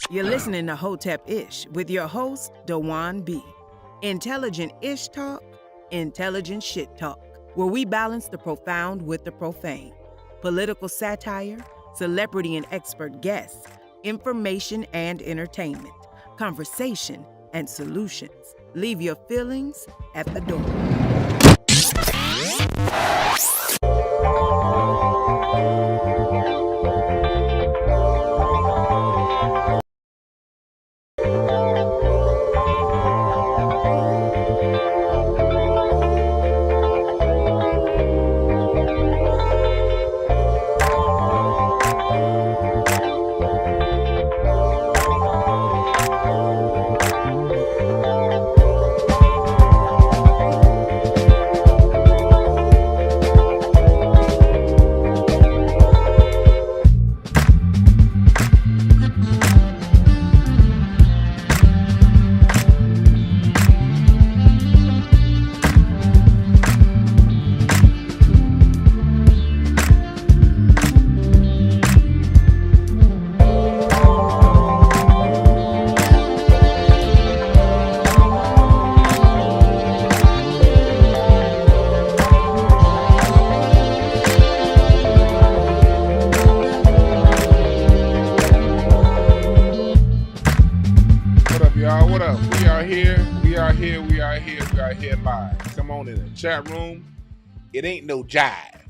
You're listening to Hotepish with your host, Dwan B. Intelligent ish talk, intelligent shit talk, where we balance the profound with the profane. Political satire, celebrity and expert guests, information and entertainment, conversation and solutions. Leave your feelings at the door. Chat room, it ain't no jive.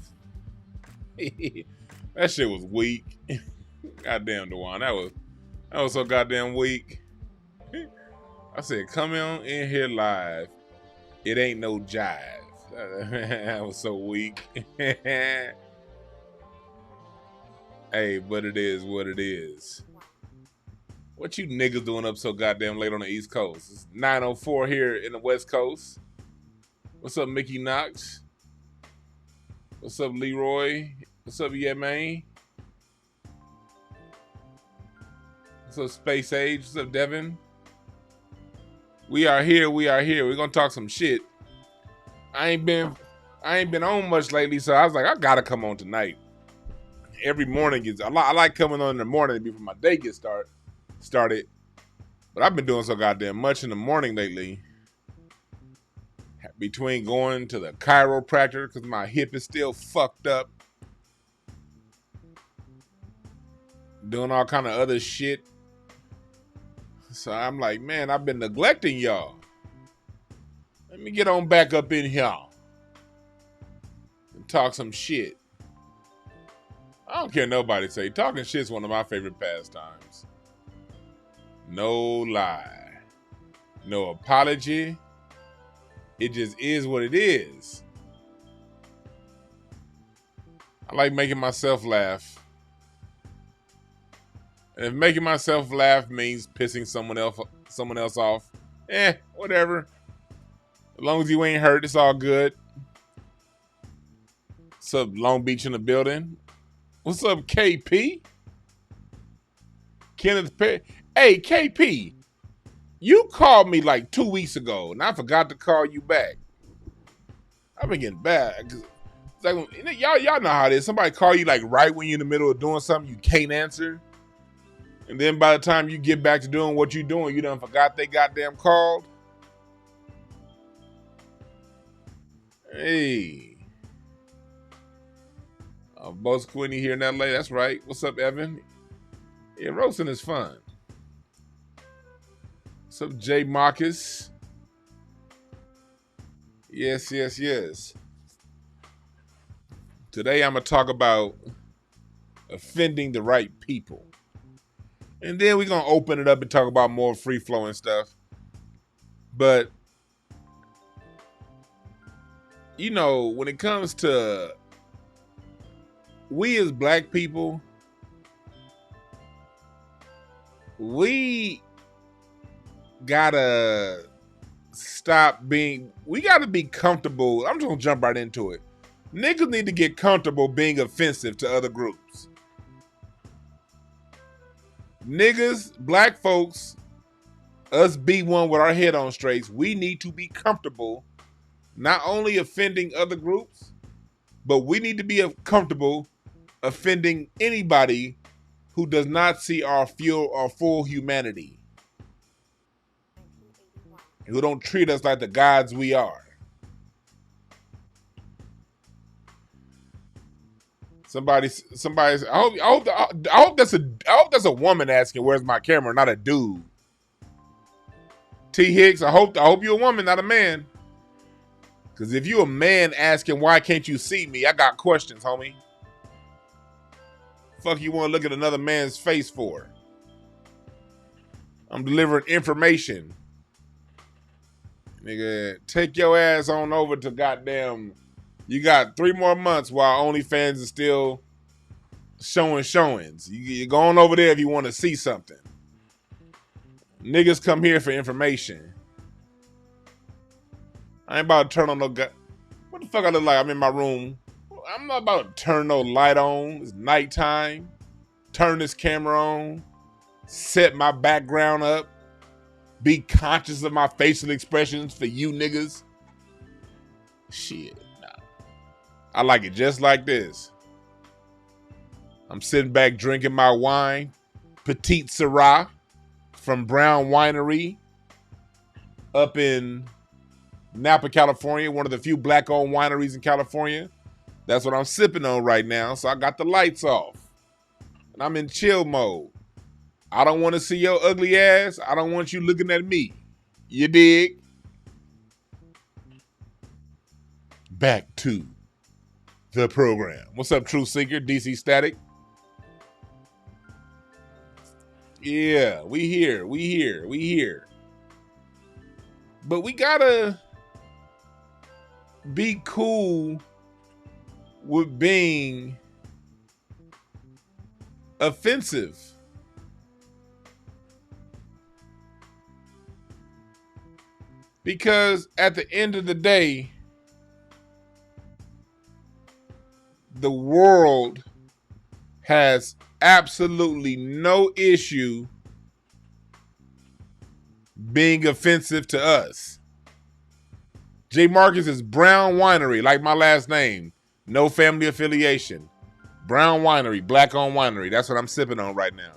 That shit was weak. Goddamn, Dwan, that was so goddamn weak. I said, come on in here live. It ain't no jive. That was so weak. Hey, but it is what it is. What you niggas doing up so goddamn late on the East Coast? It's 9:04 here in the West Coast. What's up, Mickey Knox? What's up, Leroy? What's up, Yeah Man? What's up, Space Age? What's up, Devin? We are here. We're gonna talk some shit. I ain't been on much lately, so I was like, I gotta come on tonight. Every morning I like coming on in the morning before my day gets started. But I've been doing so goddamn much in the morning lately. Between going to the chiropractor because my hip is still fucked up, doing all kind of other shit. So I'm like, man, I've been neglecting y'all. Let me get on back up in here and talk some shit. I don't care nobody say. Talking shit's one of my favorite pastimes. No lie. No apology. It just is what it is. I like making myself laugh. And if making myself laugh means pissing someone else off, whatever. As long as you ain't hurt, it's all good. What's up, Long Beach in the building? What's up, KP? Kenneth Perry. Hey, KP. You called me like 2 weeks ago, and I forgot to call you back. I've been getting bad. It's like, y'all know how it is. Somebody call you like right when you're in the middle of doing something you can't answer. And then by the time you get back to doing what you're doing, you done forgot they goddamn called. Hey. Both Quinny here in LA. That's right. What's up, Evan? Yeah, roasting is fun. What's up, Jay Marcus? Yes. Today I'm going to talk about offending the right people. And then we're going to open it up and talk about more free-flowing stuff. But, you know, when it comes to we as black people, we gotta we gotta be comfortable. I'm just gonna jump right into it. Niggas need to get comfortable being offensive to other groups. Niggas, black folks, us be one with our head on straight, we need to be comfortable not only offending other groups, but we need to be comfortable offending anybody who does not see our full humanity, who don't treat us like the gods we are. Somebody's. I hope that's a woman asking, "Where's my camera?" Not a dude. T Hicks, I hope you're a woman, not a man. Because if you're a man asking, "Why can't you see me?" I got questions, homie. Fuck you want to look at another man's face for? I'm delivering information. Nigga, take your ass on over to goddamn. You got 3 more months while OnlyFans is still showing showings. You're going over there if you want to see something. Niggas come here for information. I ain't about to turn on no gut. What the fuck I look like? I'm in my room. I'm not about to turn no light on. It's nighttime. Turn this camera on. Set my background up. Be conscious of my facial expressions for you niggas. Shit, nah. I like it just like this. I'm sitting back drinking my wine. Petite Syrah from Brown Winery up in Napa, California. One of the few black-owned wineries in California. That's what I'm sipping on right now. So I got the lights off. And I'm in chill mode. I don't want to see your ugly ass. I don't want you looking at me. You dig? Back to the program. What's up, True Seeker? DC Static? Yeah, we here. But we gotta be cool with being offensive. Because at the end of the day, the world has absolutely no issue being offensive to us. J. Marcus is Brown Winery, like my last name. No family affiliation. Brown Winery, black-owned winery. That's what I'm sipping on right now.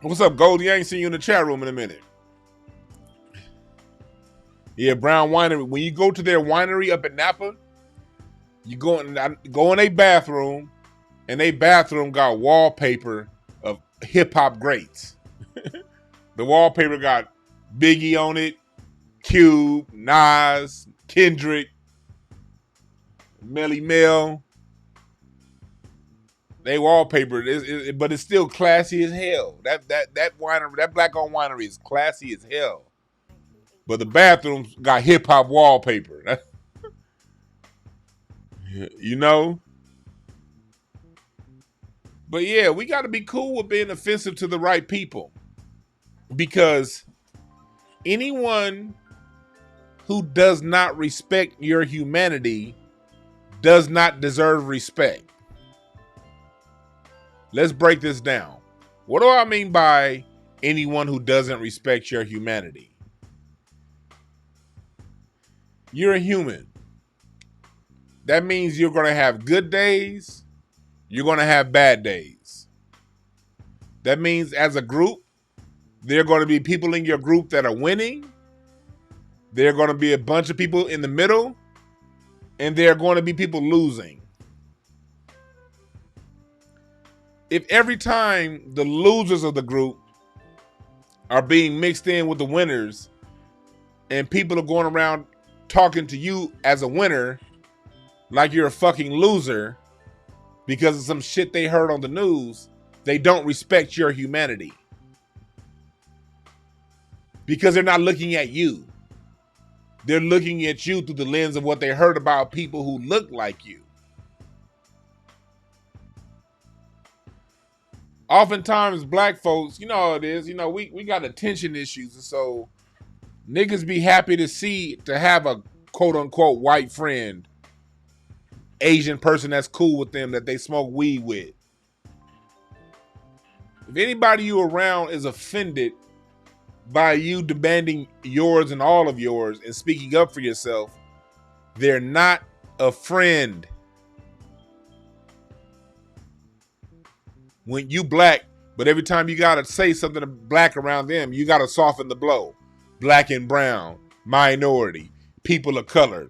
What's up, Goldie? I ain't seen you in the chat room in a minute. Yeah, Brown Winery. When you go to their winery up in Napa, you go in a bathroom, and they bathroom got wallpaper of hip-hop greats. The wallpaper got Biggie on it, Cube, Nas, Kendrick, Melly Mel. They wallpapered, but it's still classy as hell. That winery, that black-owned winery is classy as hell. But the bathrooms got hip-hop wallpaper. You know? But yeah, we got to be cool with being offensive to the right people. Because anyone who does not respect your humanity does not deserve respect. Let's break this down. What do I mean by anyone who doesn't respect your humanity? You're a human. That means you're going to have good days. You're going to have bad days. That means as a group, there are going to be people in your group that are winning. There are going to be a bunch of people in the middle. And there are going to be people losing. If every time the losers of the group are being mixed in with the winners and people are going around talking to you as a winner like you're a fucking loser because of some shit they heard on the news, they don't respect your humanity. Because they're not looking at you. They're looking at you through the lens of what they heard about people who look like you. Oftentimes, black folks, you know how it is, we got attention issues. And so niggas be happy to have a quote unquote white friend, Asian person that's cool with them, that they smoke weed with. If anybody you around is offended by you demanding yours and all of yours and speaking up for yourself, they're not a friend. When you black, but every time you gotta say something black around them, you gotta soften the blow. Black and brown, minority, people of color.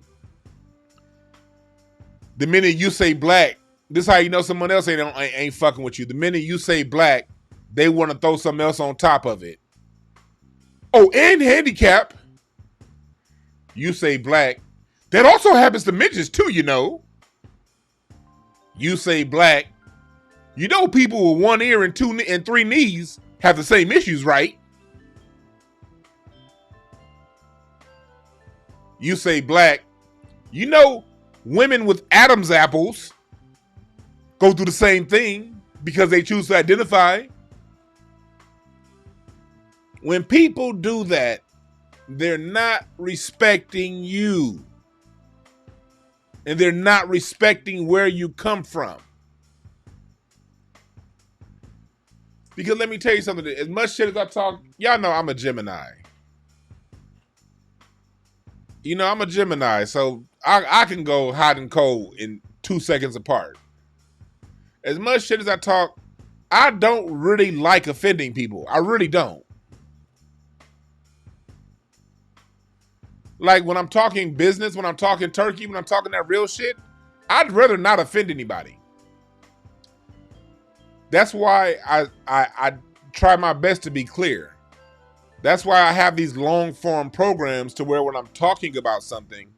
The minute you say black, this is how you know someone else ain't fucking with you. The minute you say black, they want to throw something else on top of it. Oh, and handicap. You say black. That also happens to midgets too, you know. You say black. You know people with one ear and two and three knees have the same issues, right? You say black. You know women with Adam's apples go through the same thing because they choose to identify. When people do that, they're not respecting you. And they're not respecting where you come from. Because let me tell you something. As much shit as I talk, y'all know I'm a Gemini. You know, I'm a Gemini, so I can go hot and cold in 2 seconds apart. As much shit as I talk, I don't really like offending people. I really don't. Like when I'm talking business, when I'm talking turkey, when I'm talking that real shit, I'd rather not offend anybody. That's why I try my best to be clear. That's why I have these long form programs to where when I'm talking about something,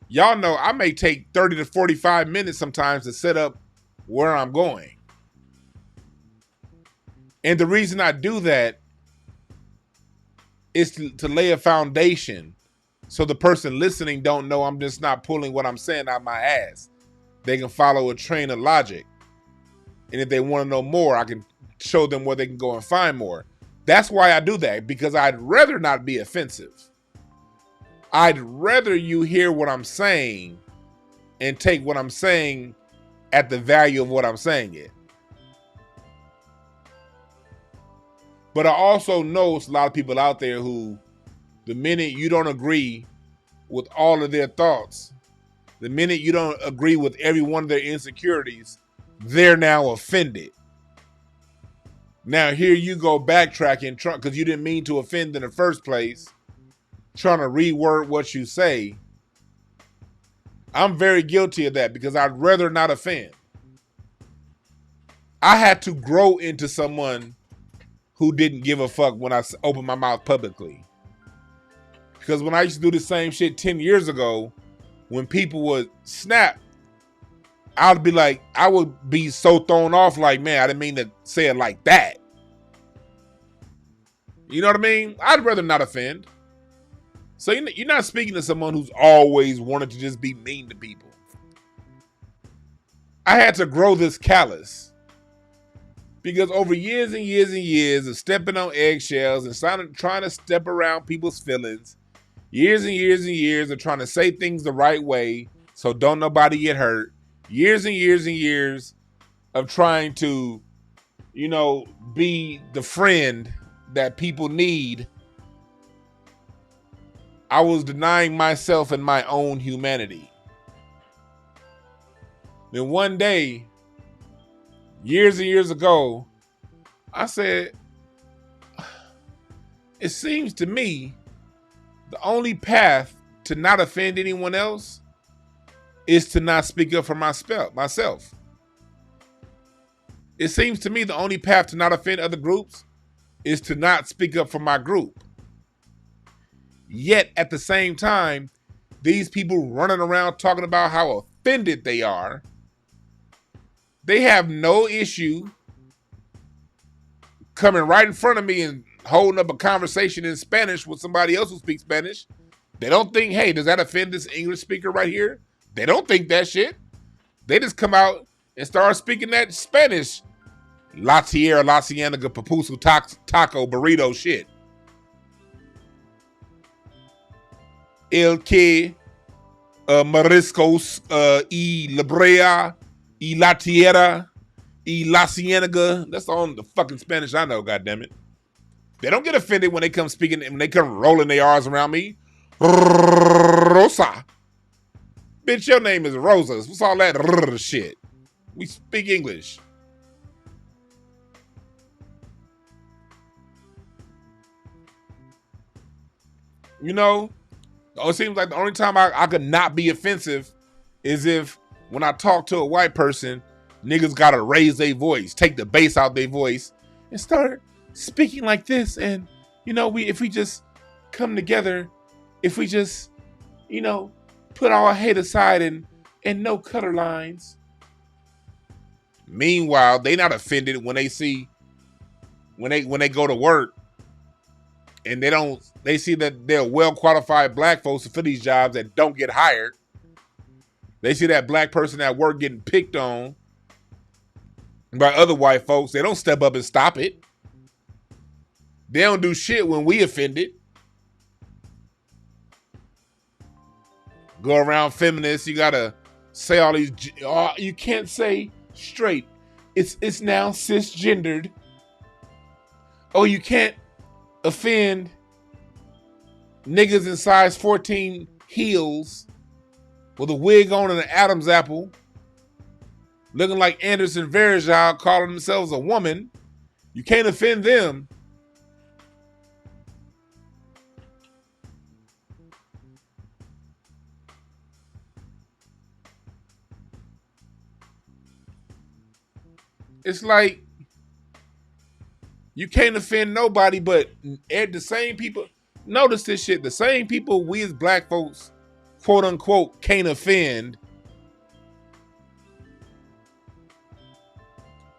y'all know I may take 30 to 45 minutes sometimes to set up where I'm going. And the reason I do that is to lay a foundation so the person listening don't know I'm just not pulling what I'm saying out my ass. They can follow a train of logic. And if they want to know more, I can show them where they can go and find more. That's why I do that, because I'd rather not be offensive. I'd rather you hear what I'm saying and take what I'm saying at the value of what I'm saying it. But I also know it's a lot of people out there who, the minute you don't agree with all of their thoughts, the minute you don't agree with every one of their insecurities, they're now offended. Now here you go backtracking because you didn't mean to offend in the first place, trying to reword what you say. I'm very guilty of that because I'd rather not offend. I had to grow into someone who didn't give a fuck when I opened my mouth publicly. Because when I used to do the same shit 10 years ago, when people would snap, I would be so thrown off like, man, I didn't mean to say it like that. You know what I mean? I'd rather not offend. So you're not speaking to someone who's always wanted to just be mean to people. I had to grow this callus. Because over years and years and years of stepping on eggshells and trying to step around people's feelings, years and years and years of trying to say things the right way so don't nobody get hurt, years and years and years of trying to, be the friend that people need, I was denying myself and my own humanity. Then one day, years and years ago, I said, it seems to me the only path to not offend anyone else is to not speak up for myself. It seems to me the only path to not offend other groups is to not speak up for my group. Yet at the same time, these people running around talking about how offended they are, they have no issue coming right in front of me and holding up a conversation in Spanish with somebody else who speaks Spanish. They don't think, hey, does that offend this English speaker right here? They don't think that shit. They just come out and start speaking that Spanish. La Tierra, La Cienega, Papusu, Taco, Burrito shit. El que Mariscos y La Brea y La Tierra y La Cienega. That's all the fucking Spanish I know, goddammit. They don't get offended when they come speaking, when they come rolling their R's around me. Rosa. Bitch, your name is Rosa. What's all that shit? We speak English. You know, it seems like the only time I could not be offensive is if when I talk to a white person, niggas gotta raise their voice, take the bass out their voice, and start speaking like this. And you know, if we just come together, if we just, you know, put our hate aside and no color lines. Meanwhile, they not offended when they see when they go to work and they see that they're well qualified black folks for these jobs that don't get hired. They see that black person at work getting picked on by other white folks. They don't step up and stop it. They don't do shit when we offended. Go around feminists, you gotta say all these. You can't say straight. It's now cisgendered. Oh, you can't offend niggas in size 14 heels with a wig on and an Adam's apple, looking like Anderson Varejao, calling themselves a woman. You can't offend them. It's like you can't offend nobody, but the same people. Notice this shit. The same people we as black folks, quote unquote, can't offend.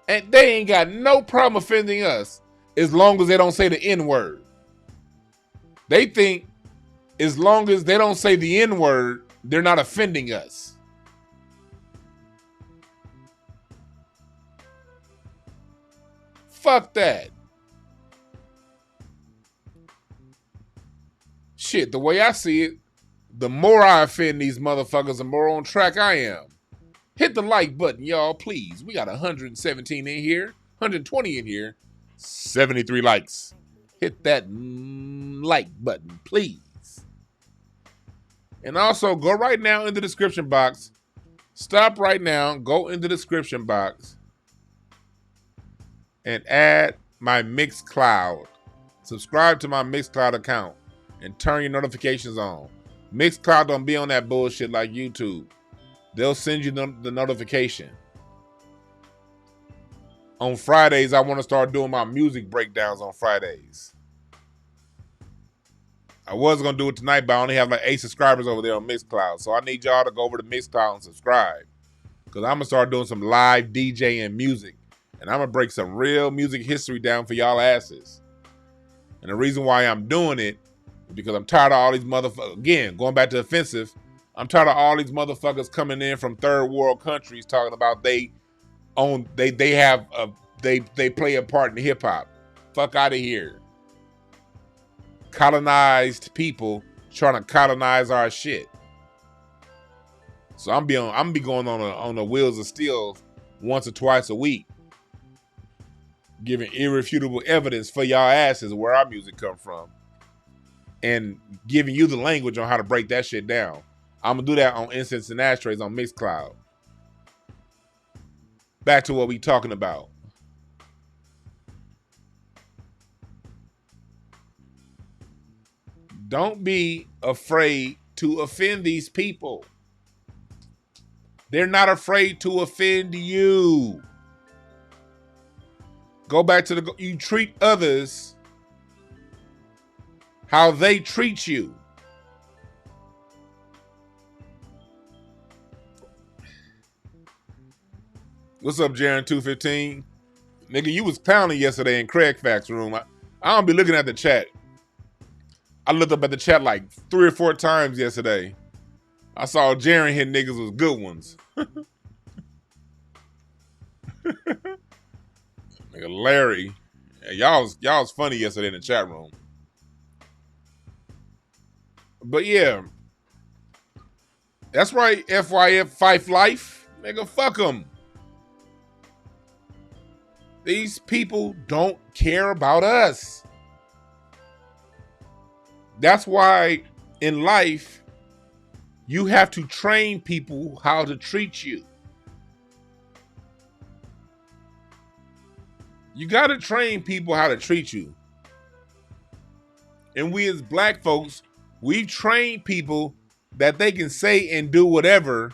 And they ain't got no problem offending us as long as they don't say the N-word. They think as long as they don't say the N-word, they're not offending us. Fuck that. Shit, the way I see it, the more I offend these motherfuckers, the more on track I am. Hit the like button, y'all, please. We got 117 in here, 120 in here, 73 likes. Hit that like button, please. And also, go right now in the description box. Stop right now, go in the description box and add my Mixcloud. Subscribe to my Mixcloud account and turn your notifications on. Mixcloud don't be on that bullshit like YouTube. They'll send you the notification. On Fridays, I want to start doing my music breakdowns on Fridays. I was going to do it tonight, but I only have like 8 subscribers over there on Mixcloud. So I need y'all to go over to Mixcloud and subscribe. Because I'm going to start doing some live DJing music. And I'm going to break some real music history down for y'all asses. And the reason why I'm doing it is because I'm tired of all these motherfuckers. Again, going back to offensive. I'm tired of all these motherfuckers coming in from third world countries talking about they play a part in hip hop. Fuck out of here. Colonized people trying to colonize our shit. So I'm be going on the wheels of steel once or twice a week, giving irrefutable evidence for y'all asses where our music come from, and giving you the language on how to break that shit down. I'm gonna do that on Incense and Ashtrays on Mixcloud. Back to what we talking about. Don't be afraid to offend these people. They're not afraid to offend you. Go back to you treat others how they treat you. What's up, Jaron 215? Nigga, you was clowning yesterday in Craig Facts room. I don't be looking at the chat. I looked up at the chat like 3 or 4 times yesterday. I saw Jaron hit niggas with good ones. Nigga Larry. Y'all was funny yesterday in the chat room. But yeah. That's right, FYF Fife Life. Nigga, fuck them. These people don't care about us. That's why in life, you have to train people how to treat you. You got to train people how to treat you. And we as black folks, We train people that they can say and do whatever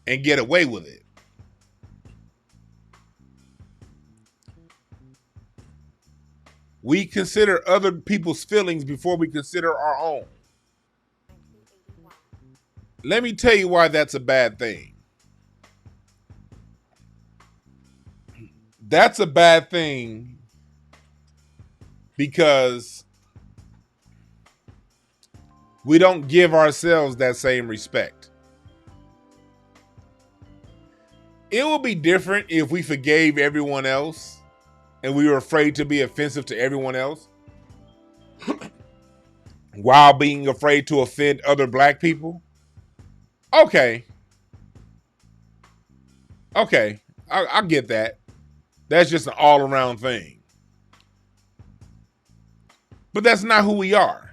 and get away with it. We consider other people's feelings before we consider our own. Let me tell you why that's a bad thing. That's a bad thing because we don't give ourselves that same respect. It will be different if we forgave everyone else and we were afraid to be offensive to everyone else while being afraid to offend other black people. Okay, I get that. That's just an all-around thing. But that's not who we are.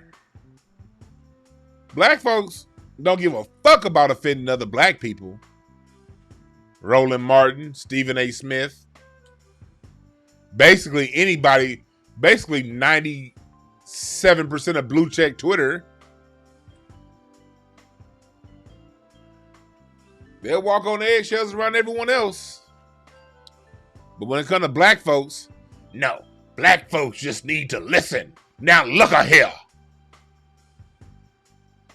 Black folks don't give a fuck about offending other black people. Roland Martin, Stephen A. Smith. Basically anybody, basically 97% of blue check Twitter. They'll walk on eggshells around everyone else. But when it comes to black folks, no. Black folks just need to listen. Now look at here.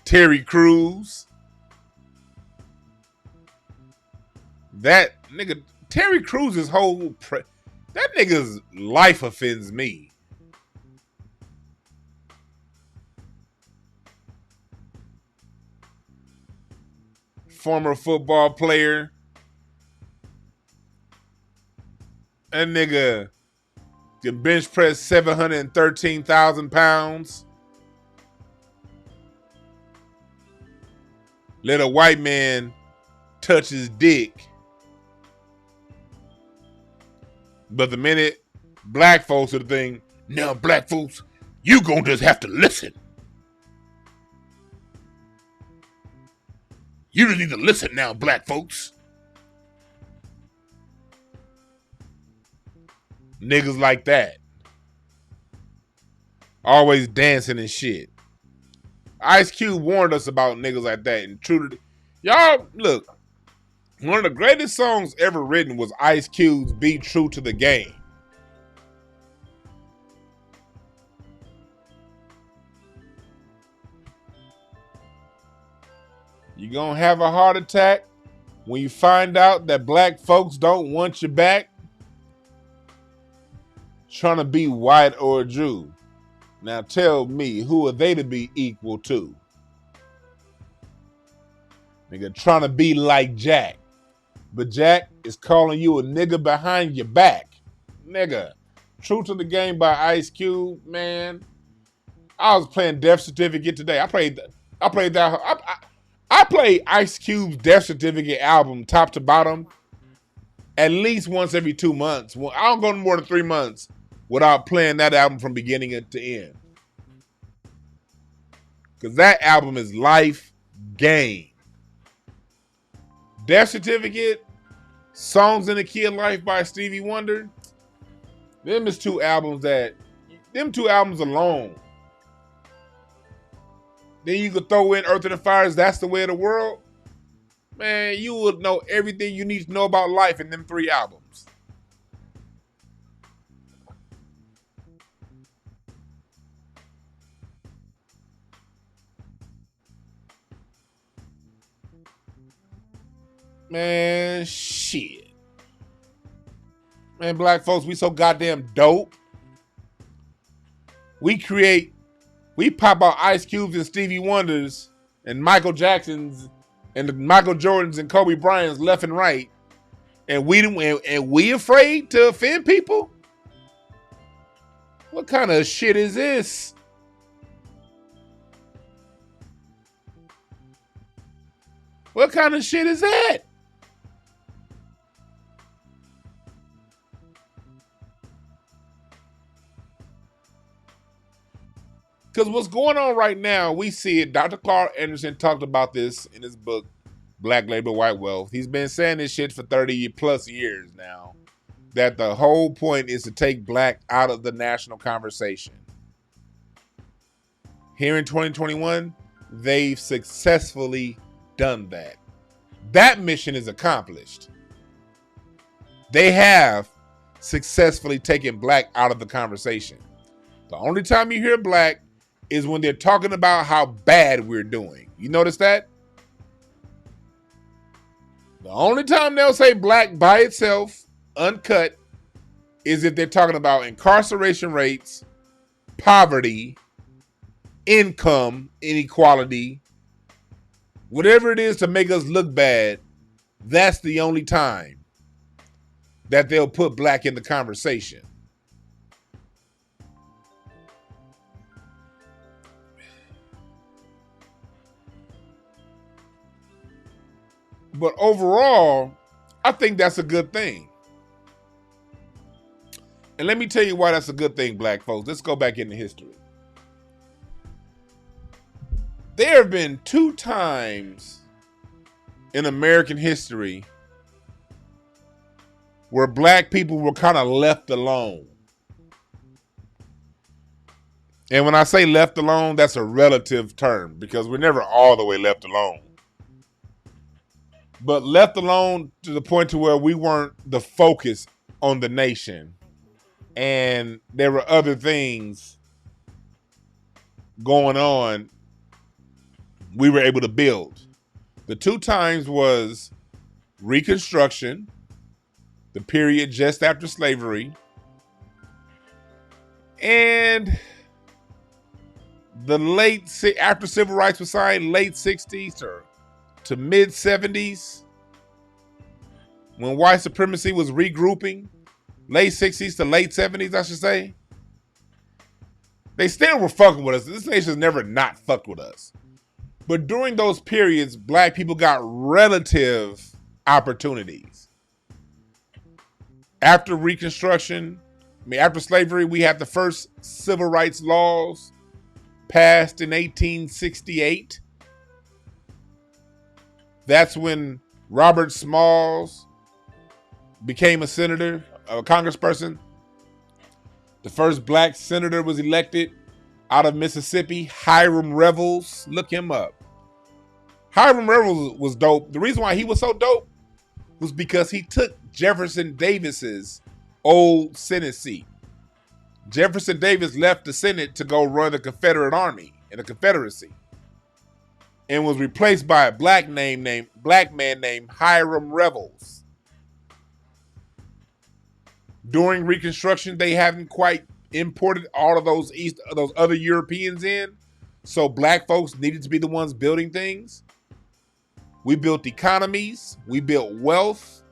Terry Crews. That nigga, Terry Crews' whole, that nigga's life offends me. Former football player. That nigga can bench press 713,000 pounds. Let a white man touch his dick. But the minute black folks are the thing, now black folks, you gonna just have to listen. You just need to listen now, black folks. Niggas like that. Always dancing and shit. Ice Cube warned us about niggas like that. And true to y'all, look. One of the greatest songs ever written was Ice Cube's Be True to the Game. You're gonna have a heart attack when you find out that black folks don't want you back. Trying to be white or a Jew. Now tell me, who are they to be equal to? Nigga trying to be like Jack. But Jack is calling you a nigga behind your back. Nigga. True to the Game by Ice Cube, man. I was playing Death Certificate today. I played Ice Cube's Death Certificate album top to bottom at least once every 2 months. Well, I don't go more than 3 months without playing that album from beginning to end. Because that album is life game. Death Certificate, Songs in the Key of Life by Stevie Wonder. Them two albums alone. Then you could throw in Earth and the Fire's That's the Way of the World. Man, you would know everything you need to know about life in them 3 albums. Man, shit. Man, black folks, we so goddamn dope. We pop out Ice Cubes and Stevie Wonders and Michael Jacksons and the Michael Jordans and Kobe Bryant's left and right. And we afraid to offend people? What kind of shit is this? What kind of shit is that? Because what's going on right now, we see it. Dr. Clark Anderson talked about this in his book, Black Labor, White Wealth. He's been saying this shit for 30 plus years now. That the whole point is to take black out of the national conversation. Here in 2021, they've successfully done that. That mission is accomplished. They have successfully taken black out of the conversation. The only time you hear black is when they're talking about how bad we're doing. You notice that? The only time they'll say black by itself, uncut, is if they're talking about incarceration rates, poverty, income inequality, whatever it is to make us look bad. That's the only time that they'll put black in the conversation. But overall, I think that's a good thing. And let me tell you why that's a good thing, black folks. Let's go back into history. There have been 2 times in American history where black people were kind of left alone. And when I say left alone, that's a relative term because we're never all the way left alone. But left alone to the point to where we weren't the focus on the nation. And there were other things going on we were able to build. The 2 times was Reconstruction, the period just after slavery, and the after civil rights was signed, late 60s to mid 70s, when white supremacy was regrouping, late 60s to late 70s, I should say. They still were fucking with us. This nation's never not fucked with us. But during those periods, black people got relative opportunities. After Reconstruction, after slavery, we had the first civil rights laws passed in 1868. That's when Robert Smalls became a senator, a congressperson. The first black senator was elected out of Mississippi, Hiram Revels. Look him up. Hiram Revels was dope. The reason why he was so dope was because he took Jefferson Davis's old Senate seat. Jefferson Davis left the Senate to go run the Confederate Army in the Confederacy and was replaced by a black man named Hiram Revels. During Reconstruction, they haven't quite imported all of those other Europeans in, so black folks needed to be the ones building things. We built economies, we built wealth.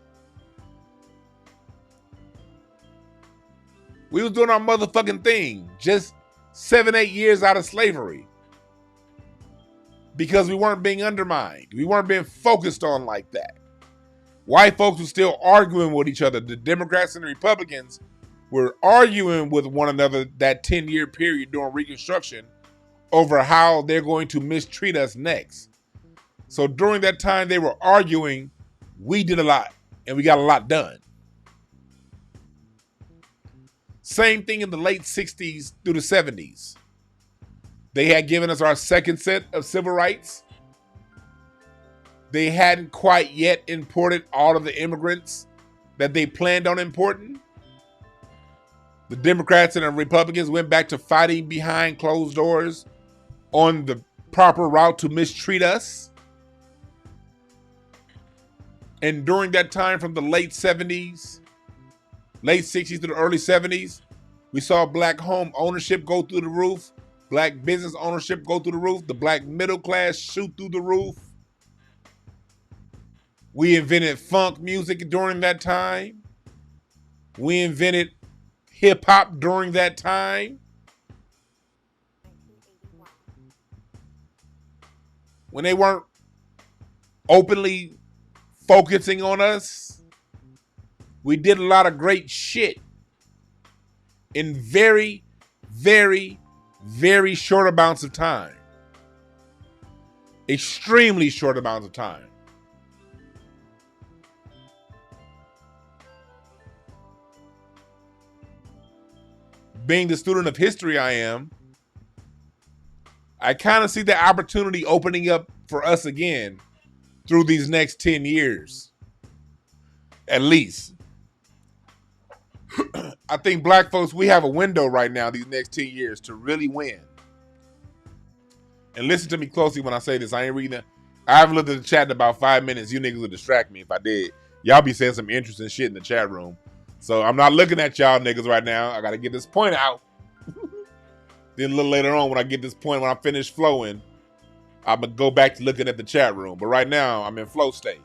We was doing our motherfucking thing just 7-8 years out of slavery because we weren't being undermined. We weren't being focused on like that. White folks were still arguing with each other. The Democrats and the Republicans were arguing with one another that 10-year period during Reconstruction over how they're going to mistreat us next. So during that time they were arguing, we did a lot and we got a lot done. Same thing in the late 60s through the 70s. They had given us our second set of civil rights. They hadn't quite yet imported all of the immigrants that they planned on importing. The Democrats and the Republicans went back to fighting behind closed doors on the proper route to mistreat us. And during that time from the late 70s, late 60s to the early 70s, we saw black home ownership go through the roof, black business ownership go through the roof, the black middle class shoot through the roof. We invented funk music during that time. We invented hip hop during that time. When they weren't openly focusing on us, we did a lot of great shit in very, very, very short amounts of time. Extremely short amounts of time. Being the student of history I am, I kind of see the opportunity opening up for us again through these next 10 years. At least. I think black folks, we have a window right now these next 10 years to really win. And listen to me closely when I say this. I ain't reading it. I haven't looked at the chat in about 5 minutes. You niggas would distract me if I did. Y'all be saying some interesting shit in the chat room. So I'm not looking at y'all niggas right now. I got to get this point out. Then a little later on when I get this point, when I finish flowing, I'm going to go back to looking at the chat room. But right now, I'm in flow state.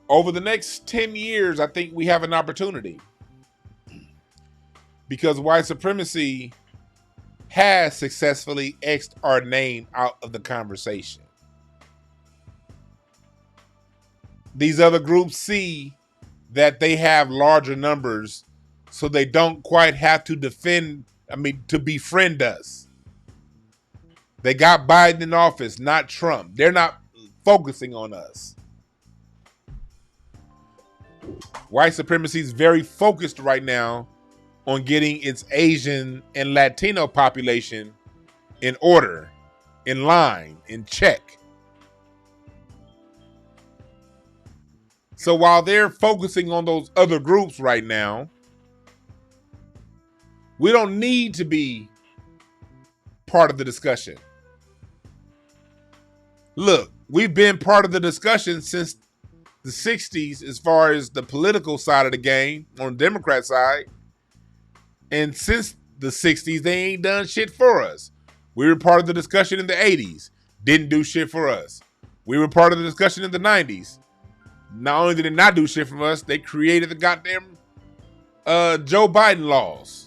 Over the next 10 years, I think we have an opportunity. Because white supremacy has successfully X'd our name out of the conversation. These other groups see that they have larger numbers, so they don't quite have to to befriend us. They got Biden in office, not Trump. They're not focusing on us. White supremacy is very focused right now on getting its Asian and Latino population in order, in line, in check. So while they're focusing on those other groups right now, we don't need to be part of the discussion. Look, we've been part of the discussion since the 60s as far as the political side of the game on the Democrat side. And since the 60s, they ain't done shit for us. We were part of the discussion in the 80s. Didn't do shit for us. We were part of the discussion in the 90s. Not only did they not do shit for us, they created the goddamn Joe Biden laws.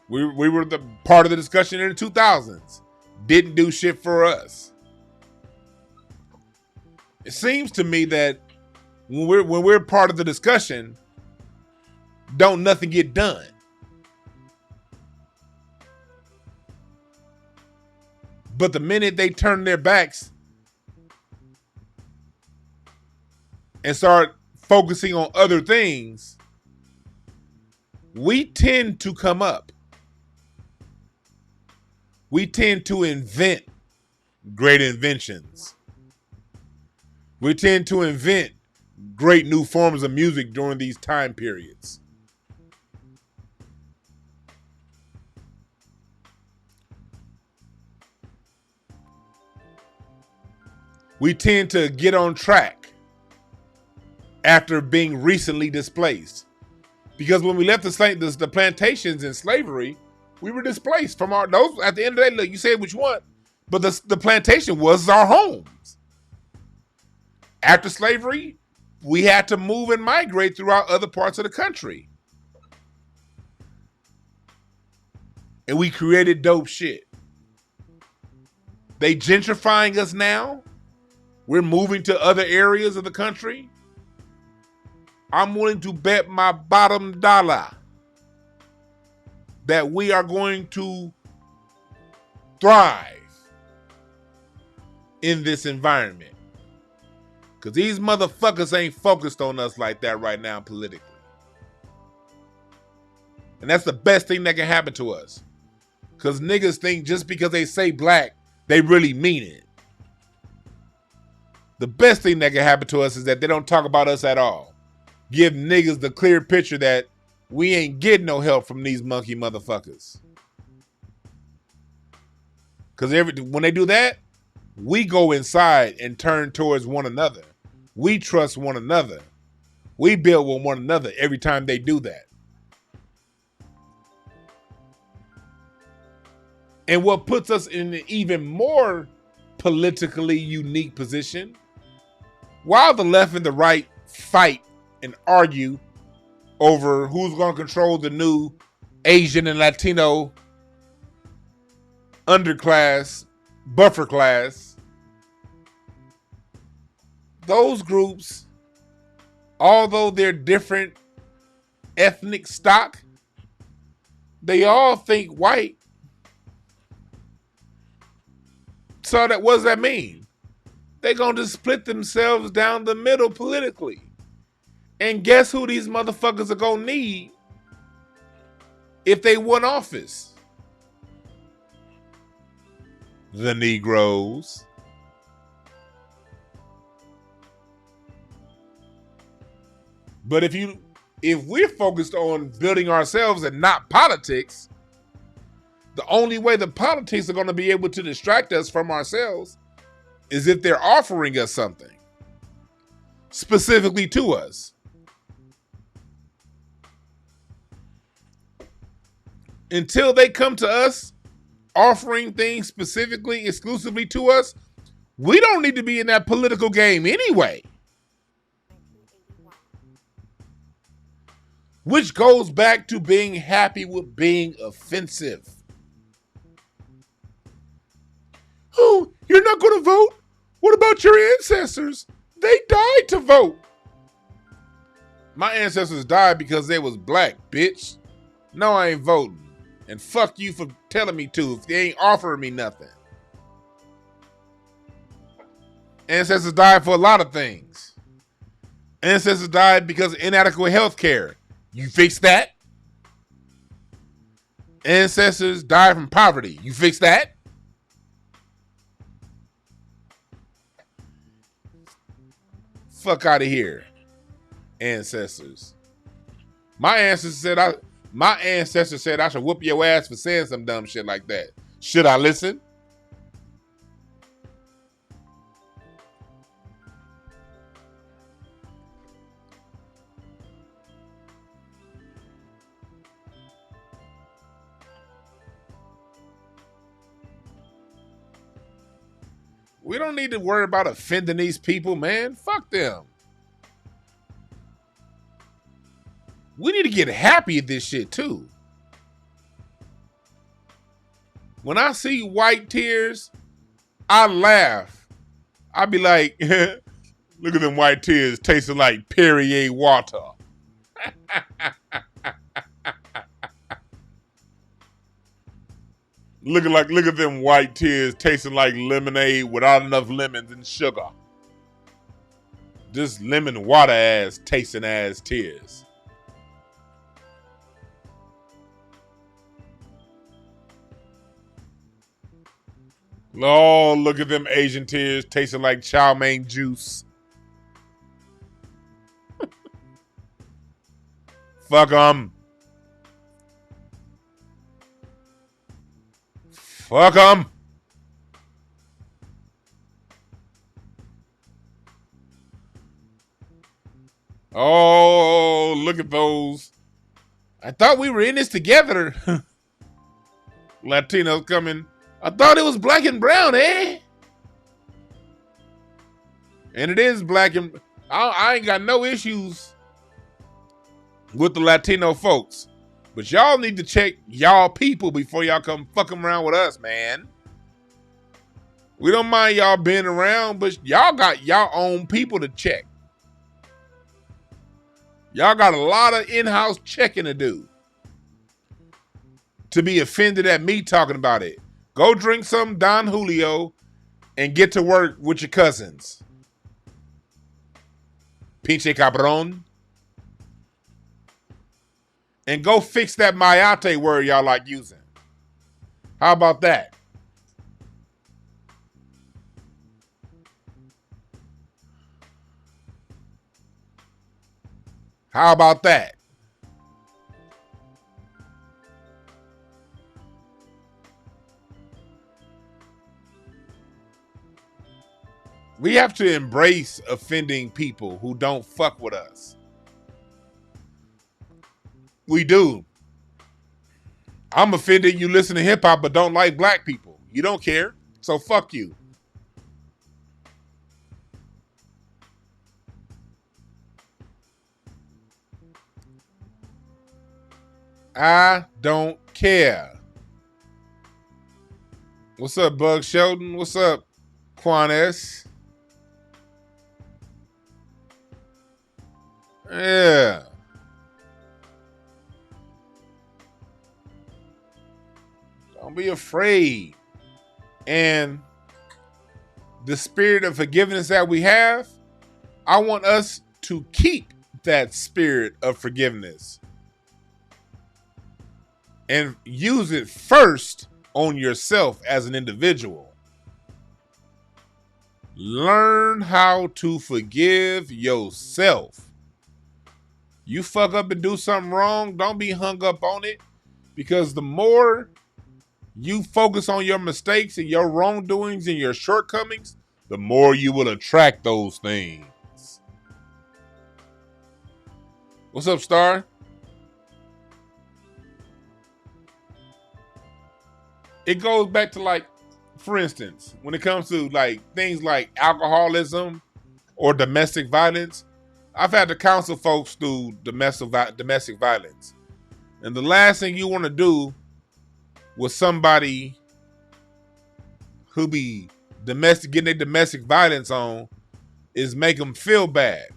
We were the part of the discussion in the 2000s. Didn't do shit for us. It seems to me that when we're part of the discussion, don't nothing get done. But the minute they turn their backs and start focusing on other things, we tend to come up. We tend to invent great inventions. We tend to invent great new forms of music during these time periods. We tend to get on track after being recently displaced. Because when we left the plantations in slavery, we were displaced from those. At the end of the day, look, you say what you want, but the plantation was our homes. After slavery, we had to move and migrate throughout other parts of the country. And we created dope shit. They gentrifying us now. We're moving to other areas of the country. I'm willing to bet my bottom dollar that we are going to thrive in this environment. Because these motherfuckers ain't focused on us like that right now politically. And that's the best thing that can happen to us. Because niggas think just because they say black, they really mean it. The best thing that can happen to us is that they don't talk about us at all. Give niggas the clear picture that we ain't getting no help from these monkey motherfuckers. Because when they do that, we go inside and turn towards one another. We trust one another. We build with one another every time they do that. And what puts us in an even more politically unique position, while the left and the right fight and argue over who's going to control the new Asian and Latino underclass, buffer class, those groups, although they're different ethnic stock, they all think white. So what does that mean? They're going to split themselves down the middle politically. And guess who these motherfuckers are going to need if they won office? the Negroes. But if we're focused on building ourselves and not politics, the only way the politics are going to be able to distract us from ourselves is if they're offering us something specifically to us. Until they come to us offering things specifically, exclusively to us, we don't need to be in that political game anyway. Which goes back to being happy with being offensive. Oh, you're not going to vote? What about your ancestors? They died to vote. My ancestors died because they was black, bitch. No, I ain't voting. And fuck you for telling me to if they ain't offering me nothing. Ancestors died for a lot of things. Ancestors died because of inadequate health care. You fix that? Ancestors died from poverty. You fix that? Fuck out of here, ancestors. My ancestor said I should whoop your ass for saying some dumb shit like that. Should I listen? We don't need to worry about offending these people, man. Fuck them. We need to get happy at this shit, too. When I see white tears, I laugh. I be like, look at them white tears tasting like Perrier water. Look at them white tears tasting like lemonade without enough lemons and sugar. Just lemon water ass tasting ass tears. Oh, look at them Asian tears tasting like chow mein juice. Fuck them. Fuck them. Oh, look at those. I thought we were in this together. Latinos coming. I thought it was black and brown, eh? And it is black and... I ain't got no issues with the Latino folks. But y'all need to check y'all people before y'all come fucking around with us, man. We don't mind y'all being around, but y'all got y'all own people to check. Y'all got a lot of in-house checking to do. To be offended at me talking about it. Go drink some Don Julio and get to work with your cousins. Pinche cabron. And go fix that mayate word y'all like using. How about that? How about that? We have to embrace offending people who don't fuck with us. We do. I'm offended you listen to hip hop but don't like black people. You don't care, so fuck you. I don't care. What's up, Bug Sheldon? What's up, Quan S? Yeah. Don't be afraid. And the spirit of forgiveness that we have, I want us to keep that spirit of forgiveness and use it first on yourself as an individual. Learn how to forgive yourself. You fuck up and do something wrong, don't be hung up on it, because the more you focus on your mistakes and your wrongdoings and your shortcomings, the more you will attract those things. What's up, Star? It goes back to, like, for instance, when it comes to like things like alcoholism or domestic violence, I've had to counsel folks through domestic violence. And the last thing you want to do with somebody who be getting their domestic violence on is make them feel bad.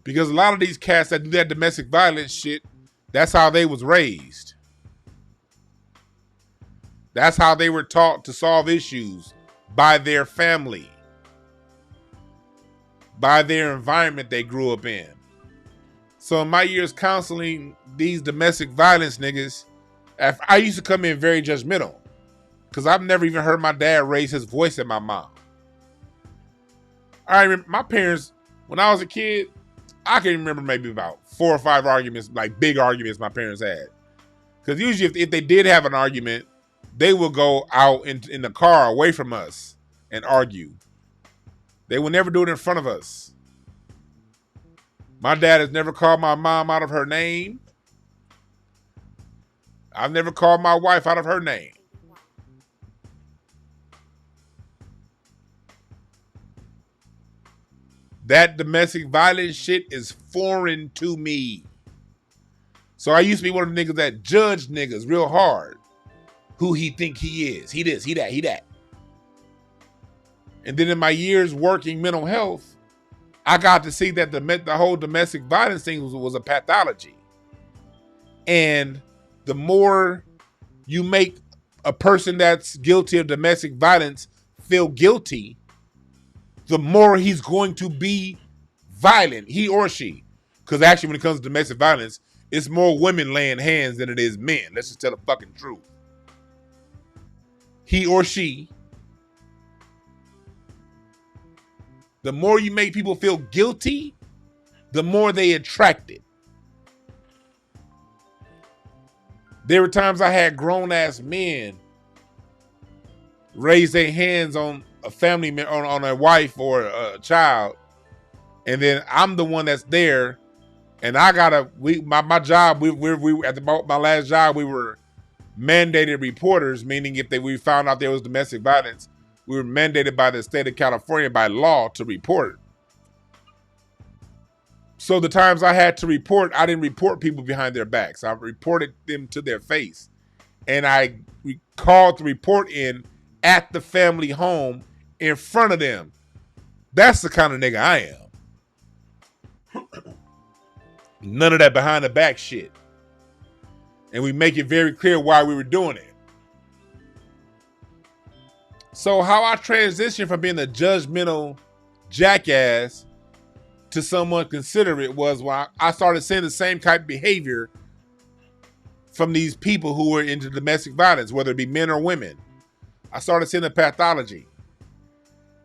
Because a lot of these cats that do that domestic violence shit, that's how they was raised. That's how they were taught to solve issues, by their family, by their environment they grew up in. So in my years counseling these domestic violence niggas, I used to come in very judgmental because I've never even heard my dad raise his voice at my mom. I remember my parents, when I was a kid, I can remember maybe about 4 or 5 arguments, like big arguments my parents had. Because usually if they did have an argument, they would go out in the car away from us and argue. They would never do it in front of us. My dad has never called my mom out of her name. I've never called my wife out of her name. That domestic violence shit is foreign to me. So I used to be one of the niggas that judge niggas real hard. Who he think he is. He this, he that, he that. And then in my years working mental health, I got to see that the whole domestic violence thing was a pathology. And the more you make a person that's guilty of domestic violence feel guilty, the more he's going to be violent, he or she. Because actually when it comes to domestic violence, it's more women laying hands than it is men. Let's just tell the fucking truth. He or she, the more you make people feel guilty, the more they attract it. There were times I had grown-ass men raise their hands on a family member, on a wife or a child, and then I'm the one that's there, and I gotta. My job. We at my last job we were mandated reporters, meaning if we found out there was domestic violence, we were mandated by the state of California by law to report it. So the times I had to report, I didn't report people behind their backs. I reported them to their face. And I called the report in at the family home in front of them. That's the kind of nigga I am. None of that behind the back shit. And we make it very clear why we were doing it. So how I transitioned from being a judgmental jackass to someone considerate was when I started seeing the same type of behavior from these people who were into domestic violence, whether it be men or women. I started seeing the pathology.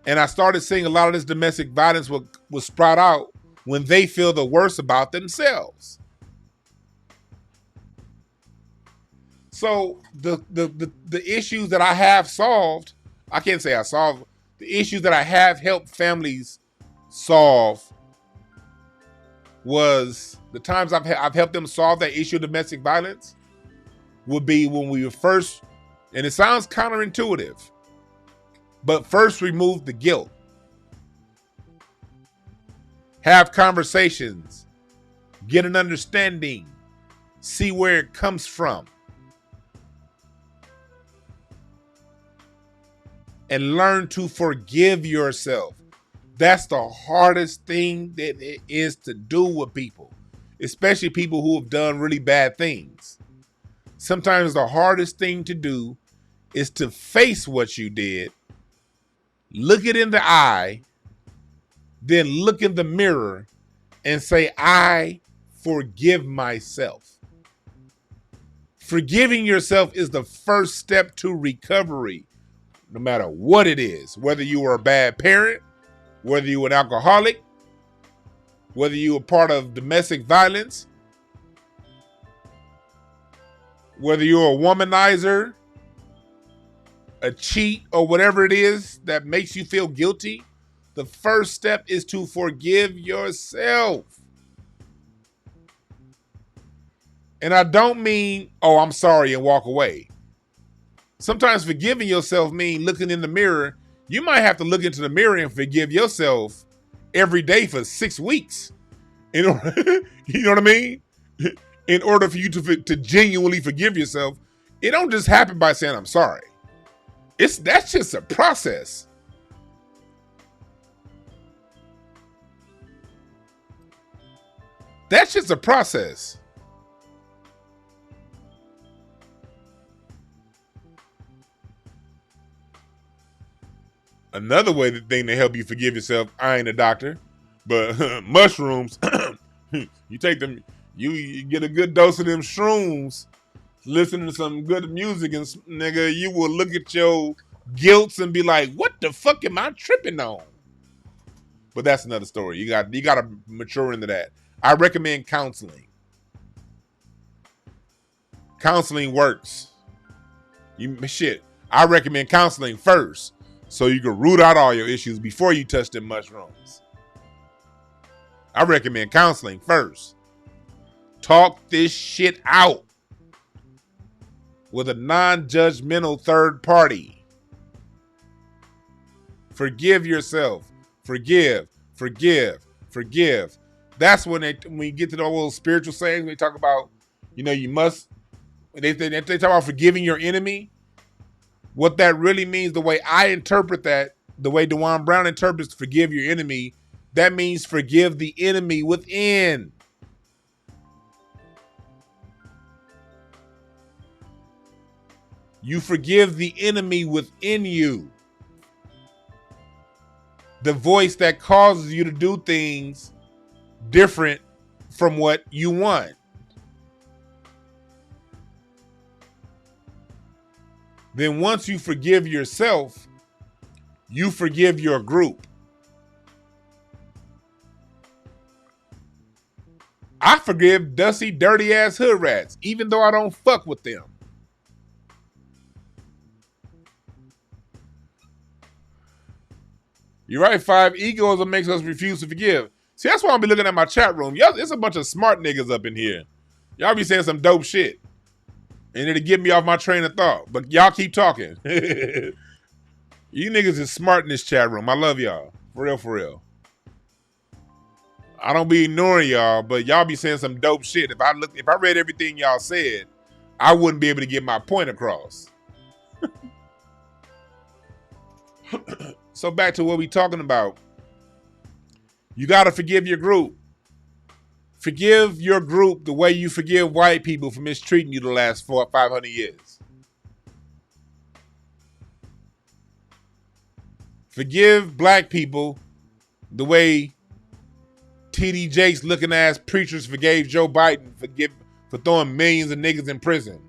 And I started seeing a lot of this domestic violence will sprout out when they feel the worst about themselves. So the issues that I have solved, I can't say I solved, the issues that I have helped families solve was the times I've helped them solve that issue of domestic violence would be when we were first, and it sounds counterintuitive, but first remove the guilt. Have conversations, get an understanding, see where it comes from. And learn to forgive yourself. That's the hardest thing that it is to do with people, especially people who have done really bad things. Sometimes the hardest thing to do is to face what you did, look it in the eye, then look in the mirror and say, I forgive myself. Forgiving yourself is the first step to recovery. no matter what it is, whether you were a bad parent, whether you were an alcoholic, whether you were part of domestic violence, whether you're a womanizer, a cheat, or whatever it is that makes you feel guilty, the first step is to forgive yourself. And I don't mean, oh, I'm sorry, and walk away. Sometimes forgiving yourself means looking in the mirror. You might have to look into the mirror and forgive yourself every day for 6 weeks. You know what I mean? In order for you to genuinely forgive yourself, it don't just happen by saying, I'm sorry. That's just a process. That's just a process. Another thing to help you forgive yourself, I ain't a doctor, but mushrooms, you take them, you get a good dose of them shrooms, listen to some good music, and nigga, you will look at your guilts and be like, what the fuck am I tripping on? But that's another story. You got to mature into that. I recommend counseling. Counseling works. I recommend counseling first, so you can root out all your issues before you touch them mushrooms. I recommend counseling first. Talk this shit out with a non-judgmental third party. Forgive yourself. Forgive. That's when you get to the little spiritual sayings, they talk about, you must, they talk about forgiving your enemy. What that really means, the way I interpret that, the way DwannBrown interprets forgive your enemy, that means forgive the enemy within. You forgive the enemy within you. The voice that causes you to do things different from what you want. Then once you forgive yourself, you forgive your group. I forgive dusty, dirty ass hood rats, even though I don't fuck with them. You're right, 5. Egoism makes us refuse to forgive. See, that's why I'll be looking at my chat room. Y'all, it's a bunch of smart niggas up in here. Y'all be saying some dope shit. And it'll get me off my train of thought. But y'all keep talking. You niggas is smart in this chat room. I love y'all. For real, for real. I don't be ignoring y'all, but y'all be saying some dope shit. If I read everything y'all said, I wouldn't be able to get my point across. So back to what we talking about. You got to forgive your group. Forgive your group the way you forgive white people for mistreating you the last 400 or 500 years. Forgive black people the way T.D. Jakes looking ass preachers forgave Joe Biden for throwing millions of niggas in prison.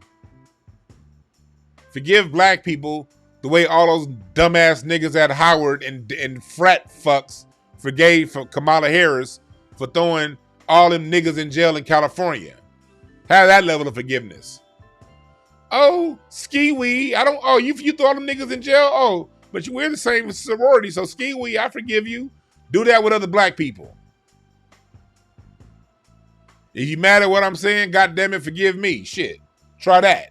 Forgive black people the way all those dumbass niggas at Howard and frat fucks forgave for Kamala Harris for throwing all them niggas in jail in California. Have that level of forgiveness. Oh, ski-wee, you throw all them niggas in jail? Oh, but we're the same sorority, so ski-wee, I forgive you. Do that with other black people. If you mad at what I'm saying, goddamn it, forgive me. Shit, try that.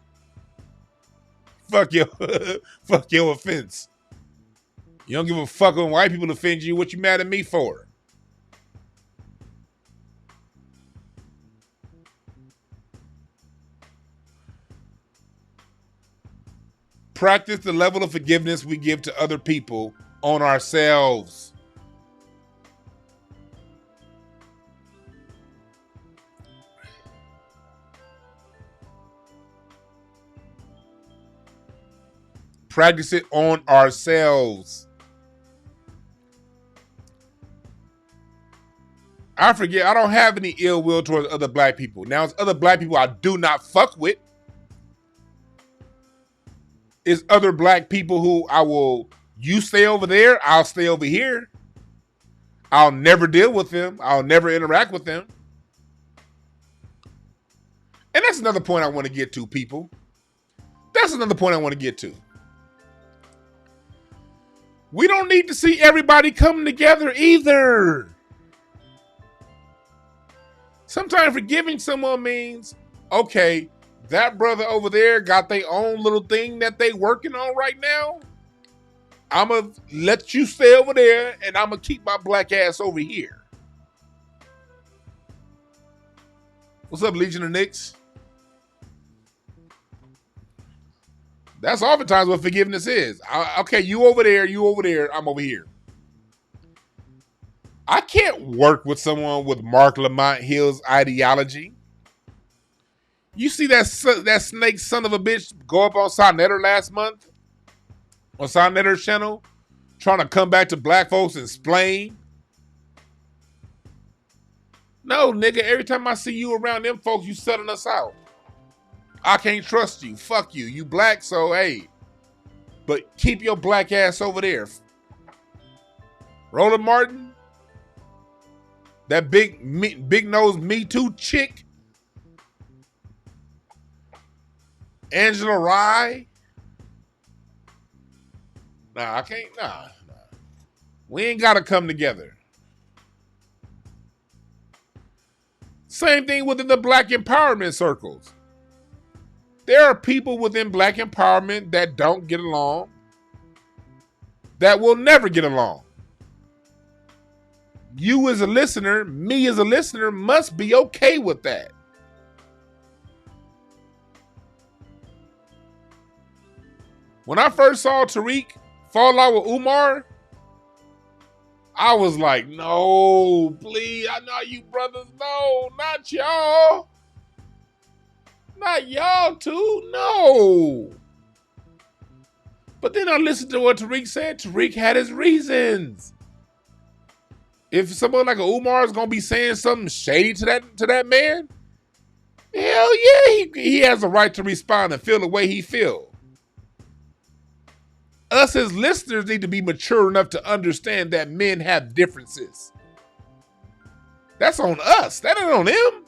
Fuck your offense. You don't give a fuck when white people offend you. What you mad at me for? Practice the level of forgiveness we give to other people on ourselves. Practice it on ourselves. I don't have any ill will towards other black people. Now, it's other black people I do not fuck with. It's other black people who you stay over there, I'll stay over here. I'll never deal with them. I'll never interact with them. And that's another point I want to get to, people. That's another point I want to get to. We don't need to see everybody come together either. Sometimes forgiving someone means, okay, that brother over there got their own little thing that they working on right now. I'm going to let you stay over there and I'm going to keep my black ass over here. What's up, Legion of Knicks? That's oftentimes what forgiveness is. Okay, you over there, I'm over here. I can't work with someone with Mark Lamont Hill's ideology. You see that snake son of a bitch go up on Sonetter last month? On Sonetter's channel? Trying to come back to black folks and explain? No, nigga, every time I see you around them folks, you selling us out. I can't trust you. Fuck you. You black, so hey. But keep your black ass over there. Roland Martin? That big nose Me Too chick? Angela Rye? Nah, I can't. Nah. We ain't got to come together. Same thing within the black empowerment circles. There are people within black empowerment that don't get along, that will never get along. You as a listener, me as a listener, must be okay with that. When I first saw Tariq fall out with Umar, I was like, no, please, I know you brothers, no, not y'all. Not y'all too, no. But then I listened to what Tariq said. Tariq had his reasons. If someone like a Umar is gonna be saying something shady to that man, hell yeah, he has a right to respond and feel the way he feel. Us as listeners need to be mature enough to understand that men have differences. That's on us. That ain't on them.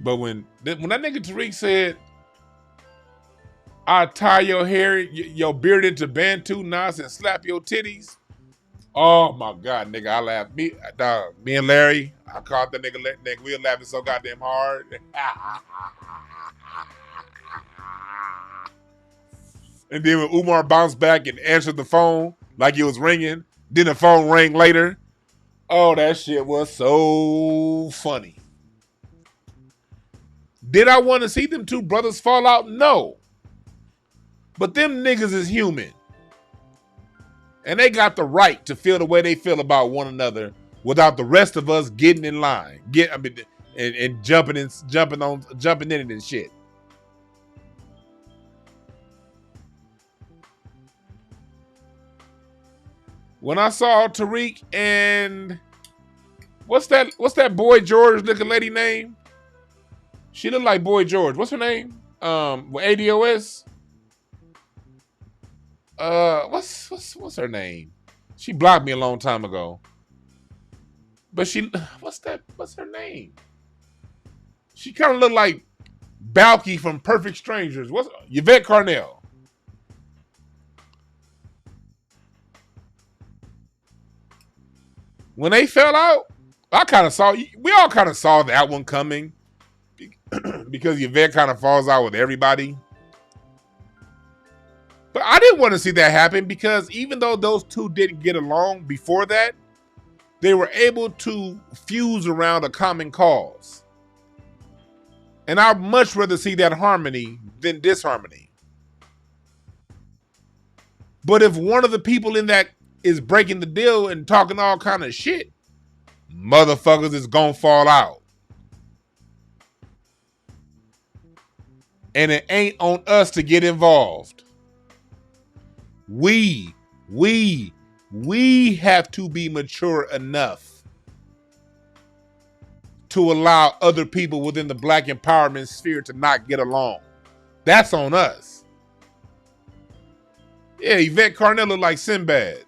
But when that nigga Tariq said, I tie your hair, your beard into Bantu knots and slap your titties. Oh my God, nigga, I laughed. Me and Larry, I called that nigga, we were laughing so goddamn hard. And then when Umar bounced back and answered the phone like it was ringing, then the phone rang later. Oh, that shit was so funny. Did I want to see them two brothers fall out? No. But them niggas is human. And they got the right to feel the way they feel about one another without the rest of us getting in line. And jumping in it and shit. When I saw Tariq and what's that Boy George looking lady name? She looked like Boy George. What's her name? ADOS. What's her name? She blocked me a long time ago. But what's her name? She kind of looked like Balky from Perfect Strangers. What's Yvette Carnell? When they fell out, we all kind of saw that one coming because Yvette kind of falls out with everybody. But I didn't want to see that happen because even though those two didn't get along before that, they were able to fuse around a common cause. And I'd much rather see that harmony than disharmony. But if one of the people in that is breaking the deal and talking all kind of shit, motherfuckers is gonna fall out. And it ain't on us to get involved. We have to be mature enough to allow other people within the black empowerment sphere to not get along. That's on us. Yeah, Yvette Carnell look like Sinbad.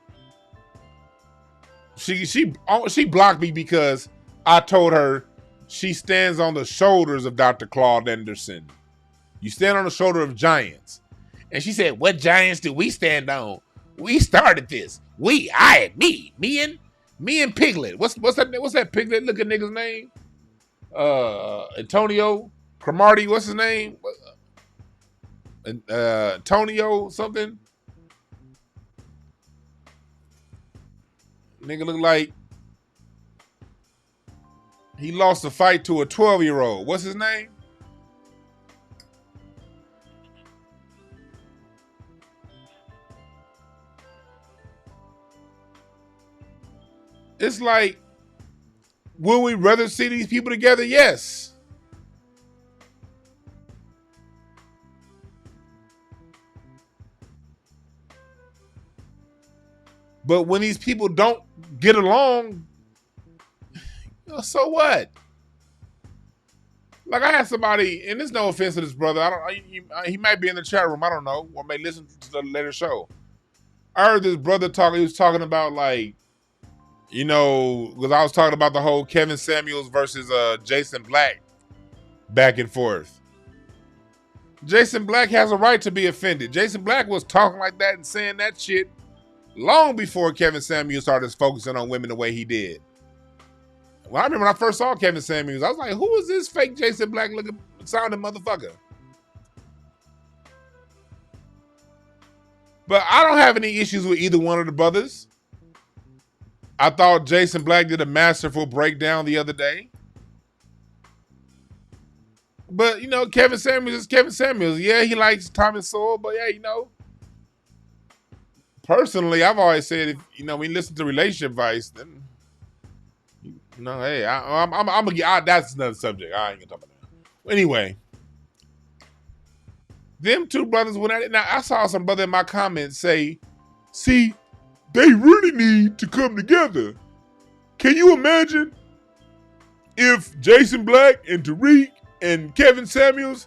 She blocked me because I told her she stands on the shoulders of Dr. Claude Anderson. You stand on the shoulder of giants. And she said, what giants do we stand on? We started this. Me and Piglet. What's that Piglet looking nigga's name? Antonio Cromartie, what's his name? Antonio something. Nigga look like he lost a fight to a 12-year-old. What's his name? It's like, will we rather see these people together? Yes. But when these people don't get along, so what? Like, I had somebody, and there's no offense to this brother. He might be in the chat room. I don't know, or may listen to the later show. I heard this brother talk. He was talking about, like, you know, because I was talking about the whole Kevin Samuels versus Jason Black back and forth. Jason Black has a right to be offended. Jason Black was talking like that and saying that shit long before Kevin Samuels started focusing on women the way he did. Well, I remember when I first saw Kevin Samuels, I was like, who is this fake Jason Black looking sounding motherfucker? But I don't have any issues with either one of the brothers. I thought Jason Black did a masterful breakdown the other day. But, you know, Kevin Samuels is Kevin Samuels. Yeah, he likes Tommy Sowell, but yeah, you know. Personally, I've always said, if you know, when you listen to relationship advice, then you know, hey, that's another subject. I ain't gonna talk about that. Anyway, them two brothers went at it. Now I saw some brother in my comments say, "See, they really need to come together." Can you imagine if Jason Black and Tariq and Kevin Samuels,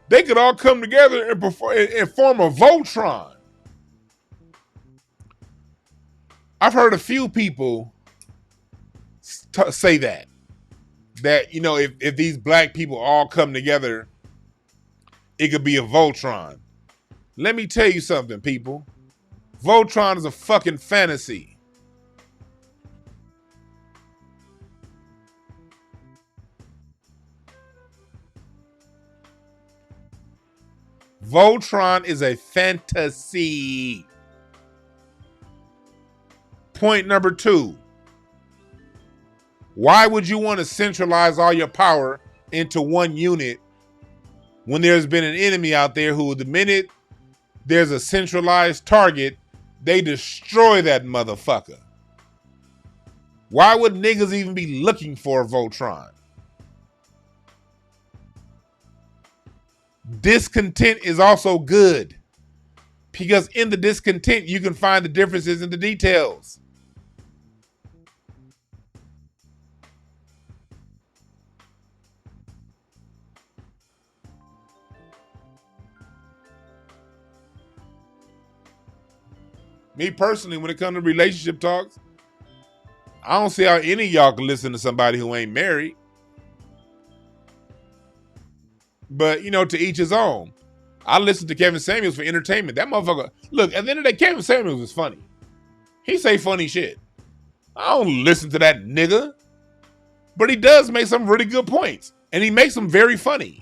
they could all come together and form a Voltron? I've heard a few people say that, you know, if these black people all come together, it could be a Voltron. Let me tell you something, people. Voltron is a fucking fantasy. Voltron is a fantasy. Point number 2. Why would you want to centralize all your power into one unit when there's been an enemy out there who, the minute there's a centralized target, they destroy that motherfucker? Why would niggas even be looking for a Voltron? Discontent is also good, because in the discontent, you can find the differences in the details. Me personally, when it comes to relationship talks, I don't see how any of y'all can listen to somebody who ain't married. But, you know, to each his own. I listen to Kevin Samuels for entertainment. That motherfucker, look, at the end of the day, Kevin Samuels is funny. He say funny shit. I don't listen to that nigga. But he does make some really good points. And he makes them very funny.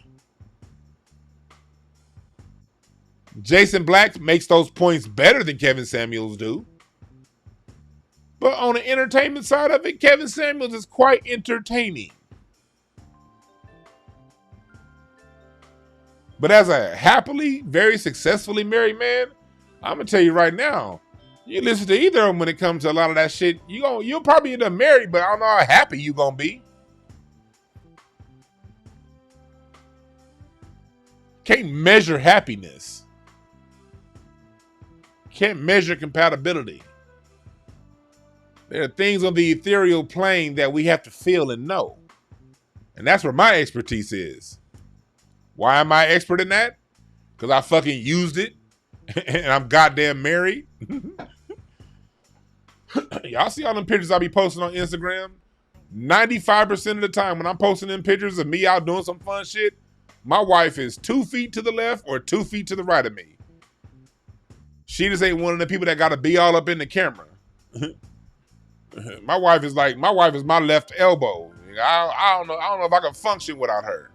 Jason Black makes those points better than Kevin Samuels do. But on the entertainment side of it, Kevin Samuels is quite entertaining. But as a happily, very successfully married man, I'm going to tell you right now, you listen to either of them when it comes to a lot of that shit, you'll probably end up married, but I don't know how happy you're going to be. Can't measure happiness. Can't measure compatibility. There are things on the ethereal plane that we have to feel and know. And that's where my expertise is. Why am I expert in that? because I fucking used it and I'm goddamn married. Y'all see all them pictures I be posting on Instagram? 95% of the time when I'm posting them pictures of me out doing some fun shit, my wife is 2 feet to the left or 2 feet to the right of me. She just ain't one of the people that got to be all up in the camera. My wife is my left elbow. I don't know if I can function without her.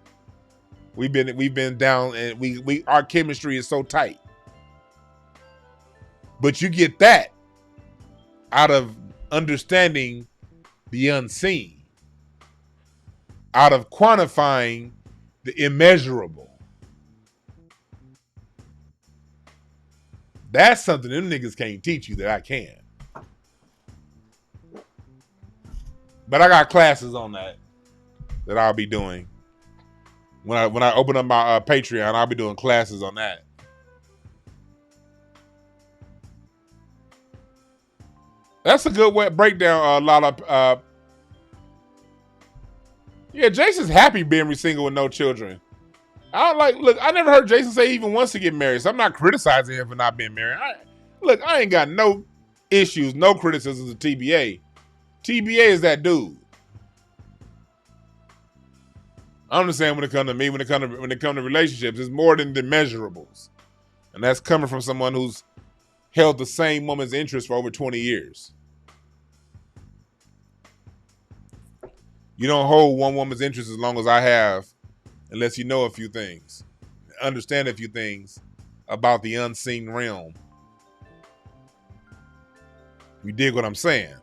We've been down, and our chemistry is so tight. But you get that out of understanding the unseen, out of quantifying the immeasurable. That's something them niggas can't teach you that I can. But I got classes on that I'll be doing. When I open up my Patreon, I'll be doing classes on that. That's a good breakdown, Lala. Yeah, Jason's happy being single with no children. Look, I never heard Jason say he even wants to get married, so I'm not criticizing him for not being married. I ain't got no issues, no criticisms of TBA. TBA is that dude. I understand when it comes to me, when it comes to relationships, it's more than the measurables. And that's coming from someone who's held the same woman's interest for over 20 years. You don't hold one woman's interest as long as I have, unless you know a few things, understand a few things about the unseen realm. You dig what I'm saying?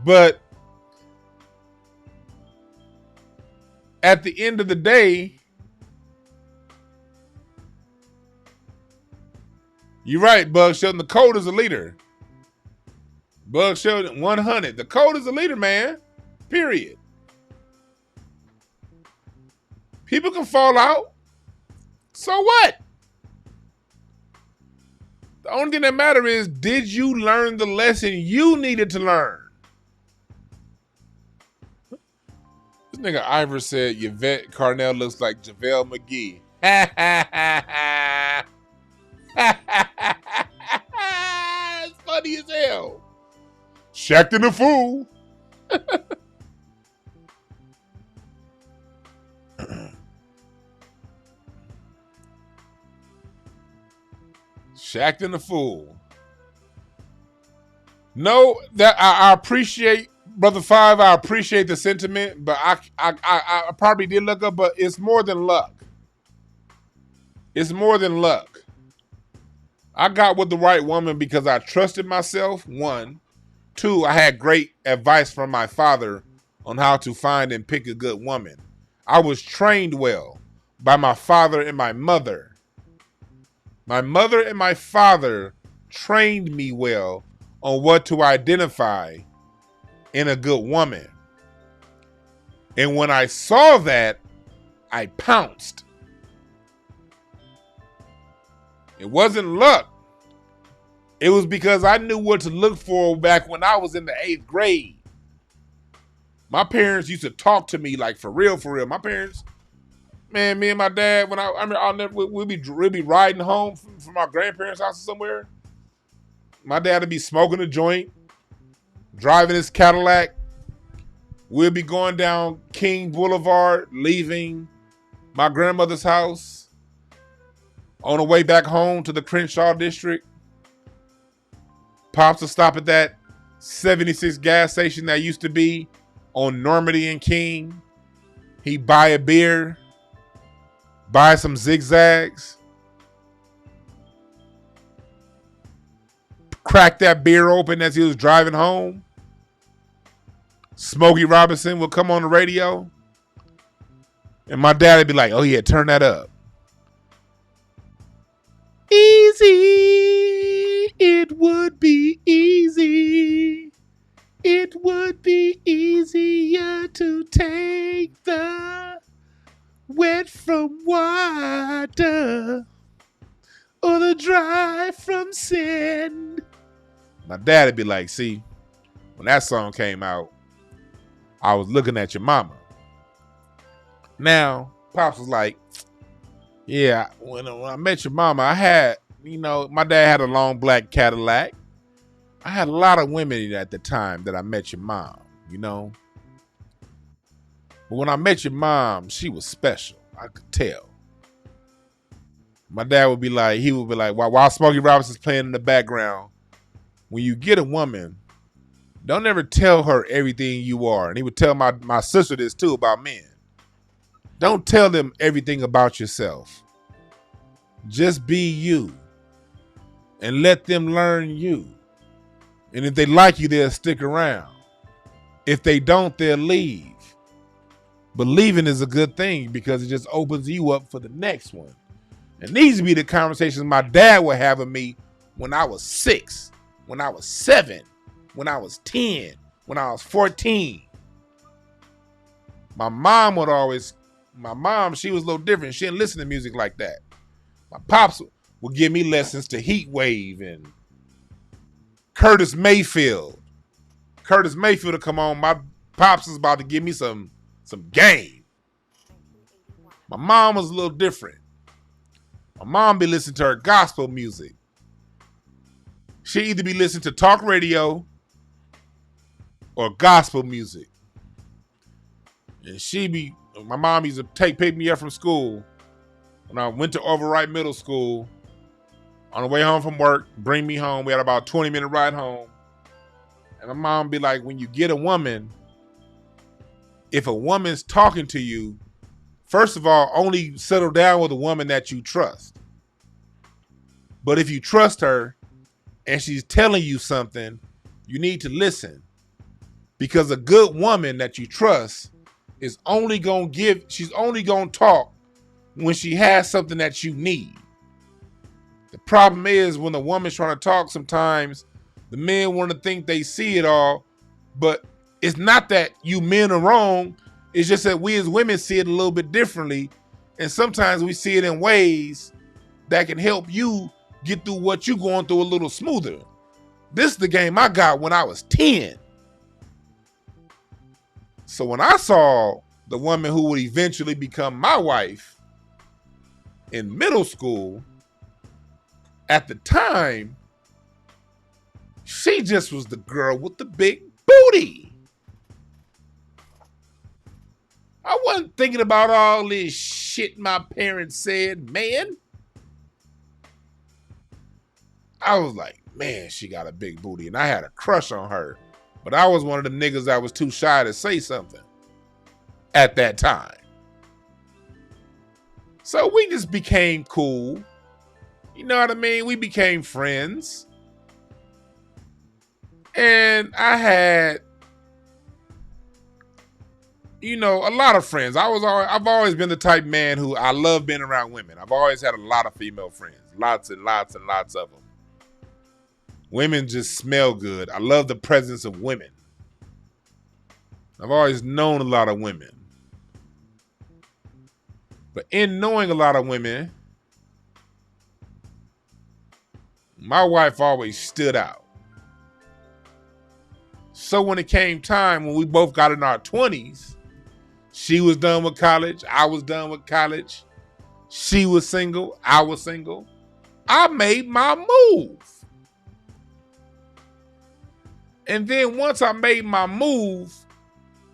But at the end of the day, you're right, Bug Sheldon. The code is a leader. Bug Sheldon 100. The code is a leader, man. Period. People can fall out. So what? The only thing that matters is, did you learn the lesson you needed to learn? This nigga Ivor said Yvette Carnell looks like JaVale McGee. It's funny as hell. Shaqtin' the fool. Shaqtin' the fool. No, that I appreciate, Brother Five. I appreciate the sentiment, but I probably did look up, but it's more than luck. It's more than luck. I got with the right woman because I trusted myself, one. Two, I had great advice from my father on how to find and pick a good woman. I was trained well by my father and my mother. My mother and my father trained me well on what to identify in a good woman. And when I saw that, I pounced. It wasn't luck. It was because I knew what to look for back when I was in the 8th grade. My parents used to talk to me like for real, for real. My parents, man, me and my dad, when we'll be riding home from our grandparents' house or somewhere. My dad would be smoking a joint, driving his Cadillac. We'll be going down King Boulevard, leaving my grandmother's house on the way back home to the Crenshaw district. Pops will stop at that 76 gas station that used to be on Normandy and King. He'd buy a beer, buy some zigzags, crack that beer open as he was driving home. Smokey Robinson would come on the radio, and my dad would be like, "Oh yeah, turn that up." Easy, it would be easy. It would be easier to take the wet from water or the dry from sand. My dad would be like, "See, when that song came out, I was looking at your mama. Now, Pops was like, yeah, when I met your mama, I had, my dad had a long black Cadillac. I had a lot of women at the time that I met your mom, But when I met your mom, she was special. I could tell. My dad would be like, while Smokey Robinson's playing in the background, when you get a woman, don't ever tell her everything you are. And he would tell my sister this too about men. Don't tell them everything about yourself. Just be you and let them learn you. And if they like you, they'll stick around. If they don't, they'll leave. But leaving is a good thing because it just opens you up for the next one. And these would be the conversations my dad would have with me when I was 6, when I was 7, when I was 10, when I was 14. My mom, she was a little different. She didn't listen to music like that. My pops would give me lessons to Heat Wave and Curtis Mayfield. Curtis Mayfield would come on. My pops was about to give me some game. My mom was a little different. My mom be listening to her gospel music. She either be listening to talk radio or gospel music. And my mom used to pick me up from school when I went to Overripe Middle School. On the way home from work, bring me home. We had about a 20-minute ride home. And my mom be like, when you get a woman, if a woman's talking to you, first of all, only settle down with a woman that you trust. But if you trust her and she's telling you something, you need to listen. Because a good woman that you trust is she's only going to talk when she has something that you need. The problem is when the woman's trying to talk, sometimes the men want to think they see it all, but it's not that you men are wrong. It's just that we as women see it a little bit differently. And sometimes we see it in ways that can help you get through what you're going through a little smoother. This is the game I got when I was 10. So when I saw the woman who would eventually become my wife in middle school, at the time, she just was the girl with the big booty. I wasn't thinking about all this shit my parents said, man. I was like, man, she got a big booty. And I had a crush on her. But I was one of the niggas that was too shy to say something at that time. So we just became cool. You know what I mean? We became friends. And I had, a lot of friends. I've always been the type of man who I love being around women. I've always had a lot of female friends. Lots and lots and lots of them. Women just smell good. I love the presence of women. I've always known a lot of women. But in knowing a lot of women, my wife always stood out. So when it came time when we both got in our 20s, she was done with college, I was done with college. She was single, I was single. I made my move. And then once I made my move,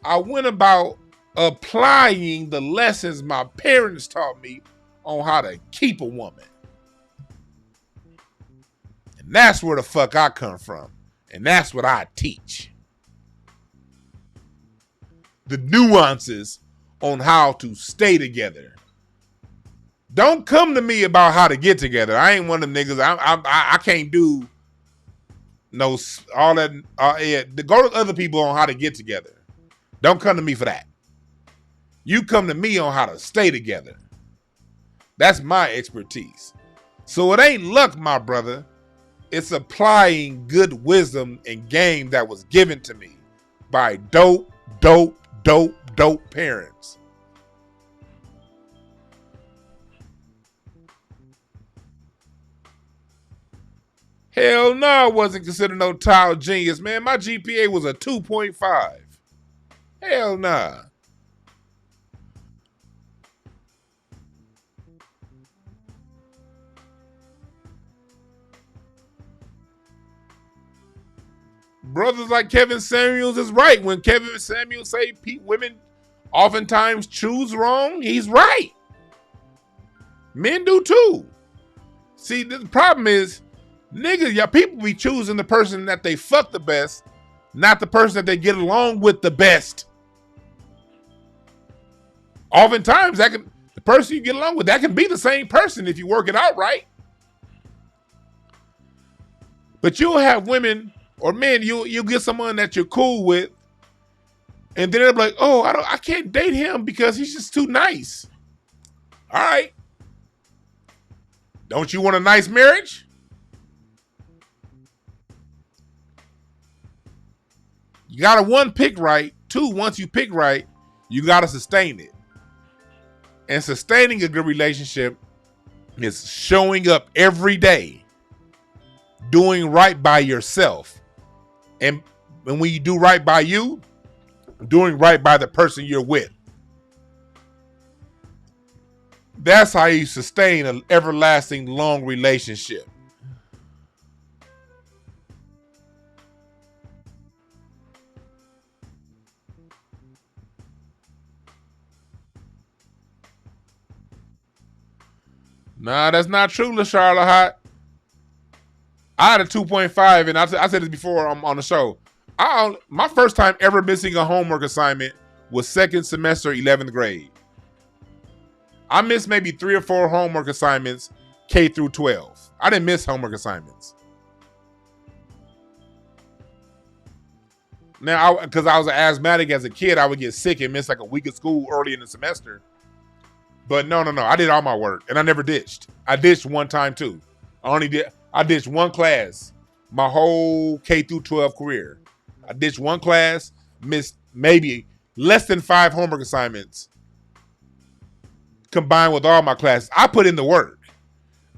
I went about applying the lessons my parents taught me on how to keep a woman. And that's where the fuck I come from. And that's what I teach. The nuances on how to stay together. Don't come to me about how to get together. I ain't one of them niggas. I can't do no all that. Go to other people on how to get together. Don't come to me for that. You come to me on how to stay together. That's my expertise. So it ain't luck, my brother. It's applying good wisdom and game that was given to me by dope parents. Hell no, I wasn't considered no tile genius, man. My GPA was a 2.5. Hell nah. brothers like Kevin Samuels is right. When Kevin Samuels say women oftentimes choose wrong, he's right. Men do too. See, the problem is, niggas, y'all people be choosing the person that they fuck the best, not the person that they get along with the best. Oftentimes, the person you get along with, that can be the same person if you work it out right. But you'll have women or men, you'll get someone that you're cool with, and then they'll be like, oh, I can't date him because he's just too nice. All right. Don't you want a nice marriage? You gotta, one, pick right. Two, once you pick right, you gotta sustain it. And sustaining a good relationship is showing up every day, doing right by yourself. And when you do right by you, doing right by the person you're with. That's how you sustain an everlasting long relationship. Nah, that's not true, LaSharla Hot. I had a 2.5, and I said this before on the show. My first time ever missing a homework assignment was second semester, 11th grade. I missed maybe 3 or 4 homework assignments, K through 12. I didn't miss homework assignments. Now, because I was an asthmatic as a kid, I would get sick and miss like a week of school early in the semester. But no. I did all my work, and I never ditched. I ditched one time too. I ditched one class my whole K through 12 career. I ditched one class, missed maybe less than 5 homework assignments combined with all my classes. I put in the work.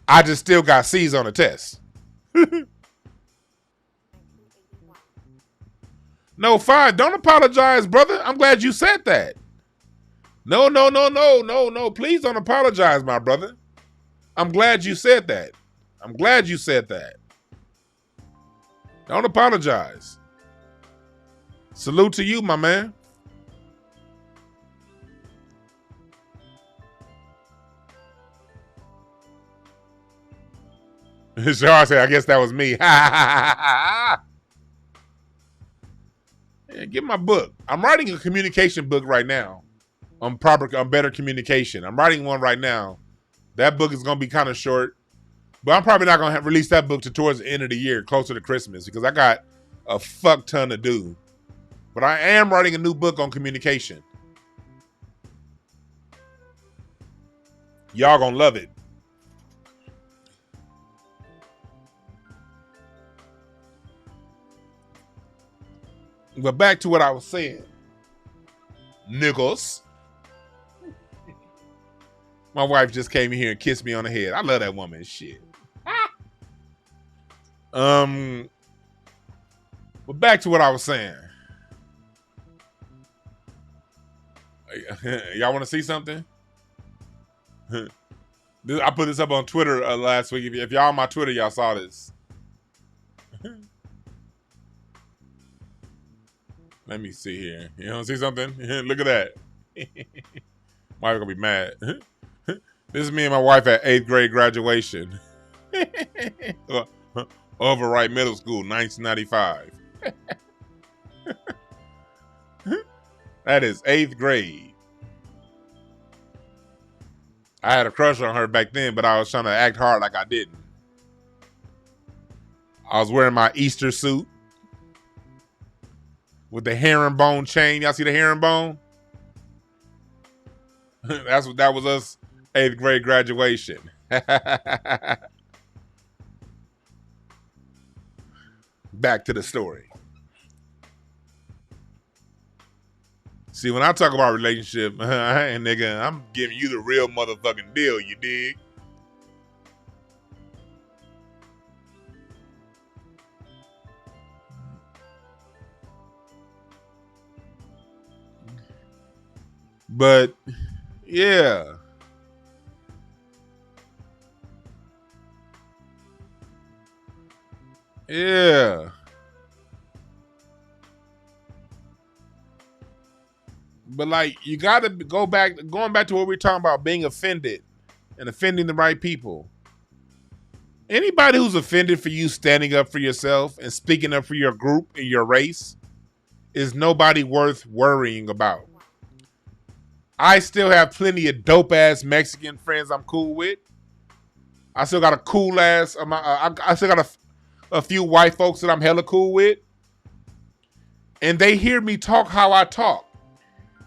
I just still got C's on the test. No, fine. Don't apologize, brother. I'm glad you said that. No. Please don't apologize, my brother. I'm glad you said that. I'm glad you said that. Don't apologize. Salute to you, my man. Shar said, I guess that was me. Yeah, get my book. I'm writing a communication book right now on better communication. I'm writing one right now. That book is going to be kind of short, but I'm probably not going to release that book towards the end of the year, closer to Christmas, because I got a fuck ton to do. But I am writing a new book on communication. Y'all going to love it. But back to what I was saying. Niggas. My wife just came in here and kissed me on the head. I love that woman. Shit. But back to what I was saying. Y'all want to see something? I put this up on Twitter last week. If y'all on my Twitter, y'all saw this. Let me see here. You don't see something? Look at that. Wife gonna be mad. This is me and my wife at 8th grade graduation. Overright Middle School, 1995. That is 8th grade. I had a crush on her back then, but I was trying to act hard like I didn't. I was wearing my Easter suit with the herringbone chain. Y'all see the herringbone? That was us 8th grade graduation. Back to the story. See, when I talk about relationship, nigga, I'm giving you the real motherfucking deal, you dig? But yeah. Yeah. But like, you got to going back to what we we're talking about, being offended and offending the right people. Anybody who's offended for you standing up for yourself and speaking up for your group and your race is nobody worth worrying about. I still have plenty of dope ass Mexican friends I'm cool with. I still got a cool ass. I still got a few white folks that I'm hella cool with, and they hear me talk how I talk,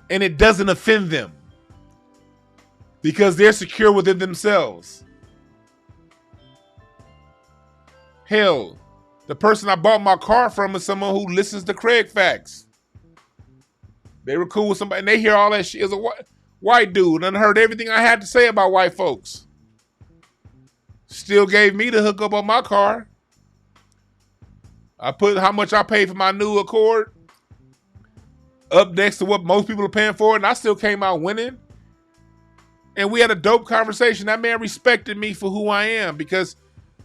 and it doesn't offend them because they're secure within themselves. Hell, the person I bought my car from is someone who listens to Craig Facts. They were cool with somebody, and they hear all that shit. It's a white dude and heard everything I had to say about white folks. Still gave me the hookup on my car. I put how much I paid for my new Accord up next to what most people are paying for, and I still came out winning. And we had a dope conversation. That man respected me for who I am, because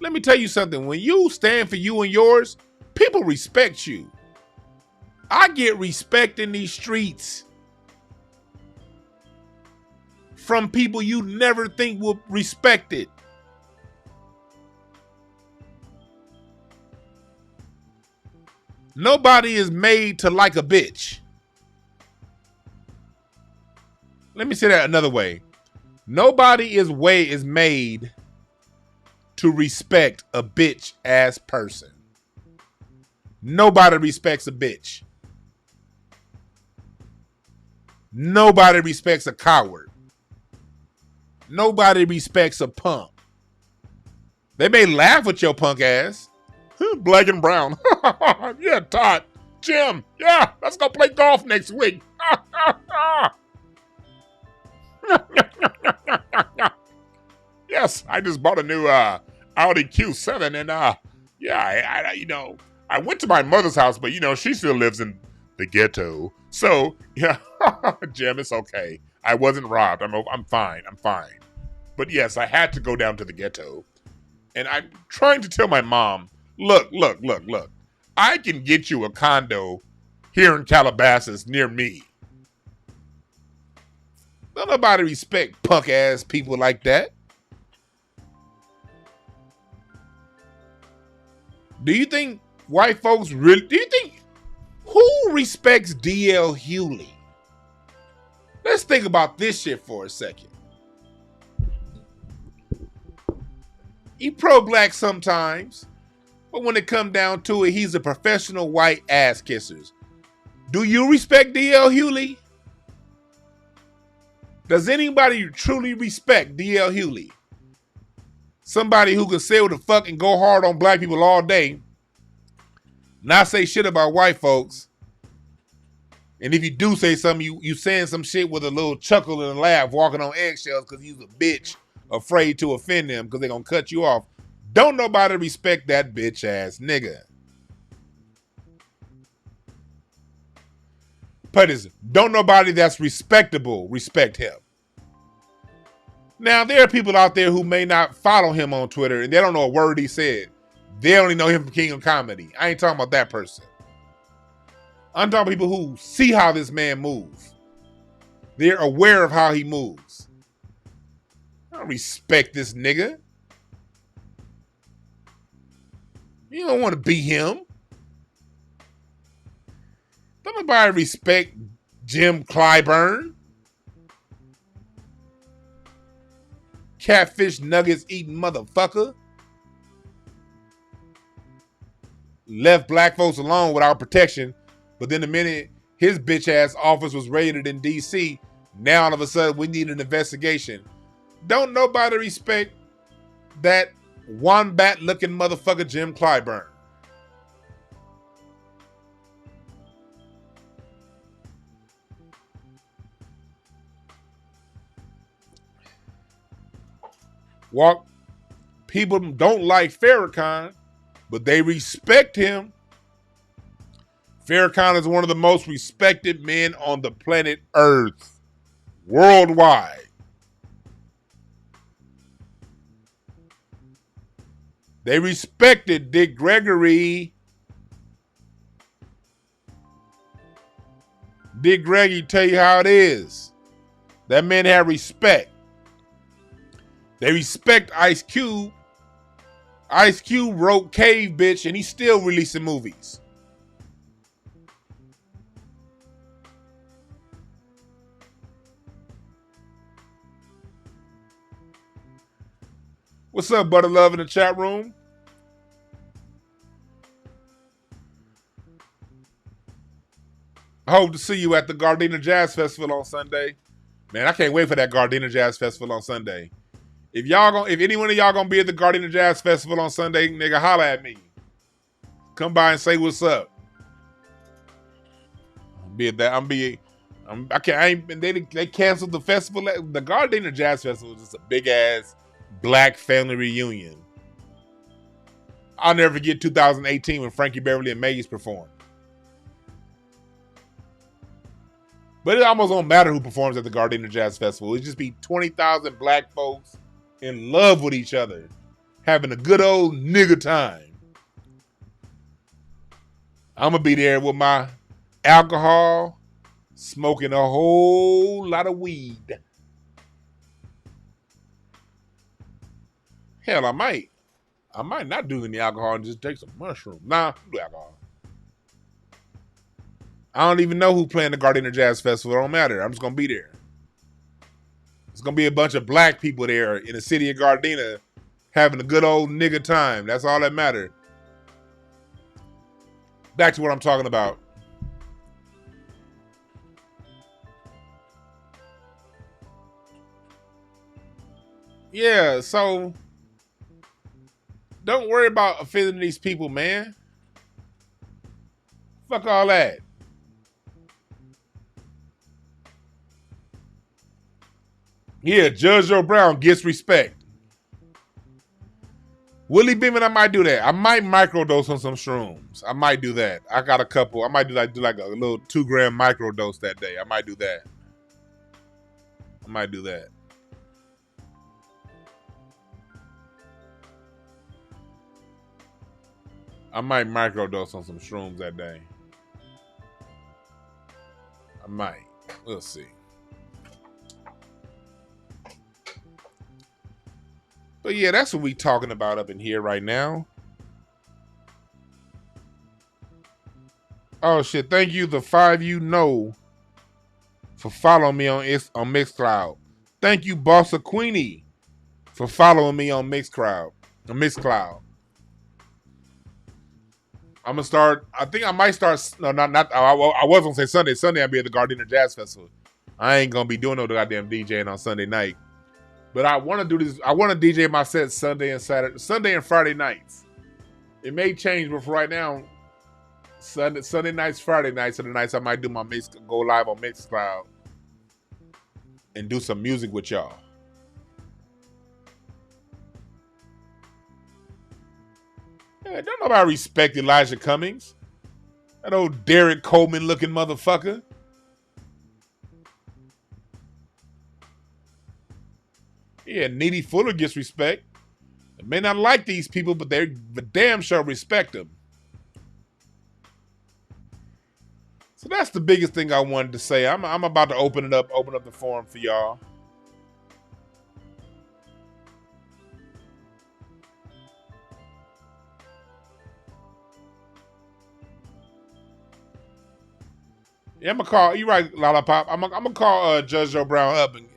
let me tell you something. When you stand for you and yours, people respect you. I get respect in these streets from people you never think will respect it. Nobody is made to like a bitch. Let me say that another way. Nobody is made to respect a bitch ass person. Nobody respects a bitch. Nobody respects a coward. Nobody respects a punk. They may laugh at your punk ass. Black and brown. Yeah, Todd. Jim. Yeah, let's go play golf next week. Yes, I just bought a new Audi Q7, and yeah, I went to my mother's house, but she still lives in the ghetto. So yeah, Jim, it's okay. I wasn't robbed. I'm fine. I'm fine. But yes, I had to go down to the ghetto, and I'm trying to tell my mom, look. I can get you a condo here in Calabasas near me. Don't nobody respect punk ass people like that. Do you think white folks really, who respects D.L. Hewley? Let's think about this shit for a second. He pro-black sometimes, but when it comes down to it, he's a professional white ass kissers. Do you respect D.L. Hewley? Does anybody truly respect D.L. Hewley? Somebody who can say what the fuck and go hard on black people all day, not say shit about white folks. And if you do say something, you saying some shit with a little chuckle and a laugh, walking on eggshells because you's a bitch afraid to offend them because they're going to cut you off. Don't nobody respect that bitch ass nigga. Don't nobody that's respectable respect him. Now, there are people out there who may not follow him on Twitter and they don't know a word he said. They only know him from King of Comedy. I ain't talking about that person. I'm talking about people who see how this man moves. They're aware of how he moves. I don't respect this nigga. You don't want to be him. Don't nobody respect Jim Clyburn. Catfish nuggets eating motherfucker. Left black folks alone without protection. But then the minute his bitch ass office was raided in DC, now all of a sudden we need an investigation. Don't nobody respect that wombat looking motherfucker Jim Clyburn. People don't like Farrakhan, but they respect him. Farrakhan is one of the most respected men on the planet Earth, worldwide. They respected Dick Gregory. Dick Greggy tell you how it is. That man had respect. They respect Ice Cube. Ice Cube wrote Cave Bitch and he's still releasing movies. What's up, Butter Love, in the chat room? I hope to see you at the Gardena Jazz Festival on Sunday. Man, I can't wait for that Gardena Jazz Festival on Sunday. If any one of y'all gonna be at the Gardena Jazz Festival on Sunday, nigga, holla at me. Come by and say what's up. They canceled the festival. The Gardena Jazz Festival is just a big ass black family reunion. I'll never forget 2018 when Frankie Beverly and Maze performed. But it almost don't matter who performs at the Gardena Jazz Festival. It just be 20,000 black folks in love with each other, having a good old nigga time. I'm gonna be there with my alcohol, smoking a whole lot of weed. Hell, I might not do any alcohol and just take some mushrooms. Nah, do alcohol. I don't even know who playing the Gardena Jazz Festival. It don't matter. I'm just going to be there. It's going to be a bunch of black people there in the city of Gardena having a good old nigga time. That's all that matters. Back to what I'm talking about. Yeah, so don't worry about offending these people, man. Fuck all that. Yeah, Judge Joe Brown gets respect. Willie Beeman, I might do that. I might microdose on some shrooms. I might do that. I got a couple. I might do like a little 2 gram microdose that day. I might do that. I might microdose on some shrooms that day. I might. We'll see. But yeah, that's what we talking about up in here right now. Oh shit, thank you, the 5 you know, for following me on Mixcloud. Thank you, Bossa Queenie, for following me on Mixcloud. I'm gonna start. I think I might start. No, not. I was gonna say Sunday. Sunday I'll be at the Gardena Jazz Festival. I ain't gonna be doing no goddamn DJing on Sunday night. But I want to do this. I want to DJ my set Sunday and Friday nights. It may change, but for right now, Sunday nights, Friday nights are the nights I might do my go live on Mixcloud and do some music with y'all. Yeah, don't nobody respect Elijah Cummings. That old Derek Coleman looking motherfucker. Yeah, Needy Fuller gets respect. They may not like these people, but they damn sure respect them. So that's the biggest thing I wanted to say. I'm about to open up the forum for y'all. Yeah, I'm gonna call. You right, Lollipop. I'm gonna call Judge Joe Brown up and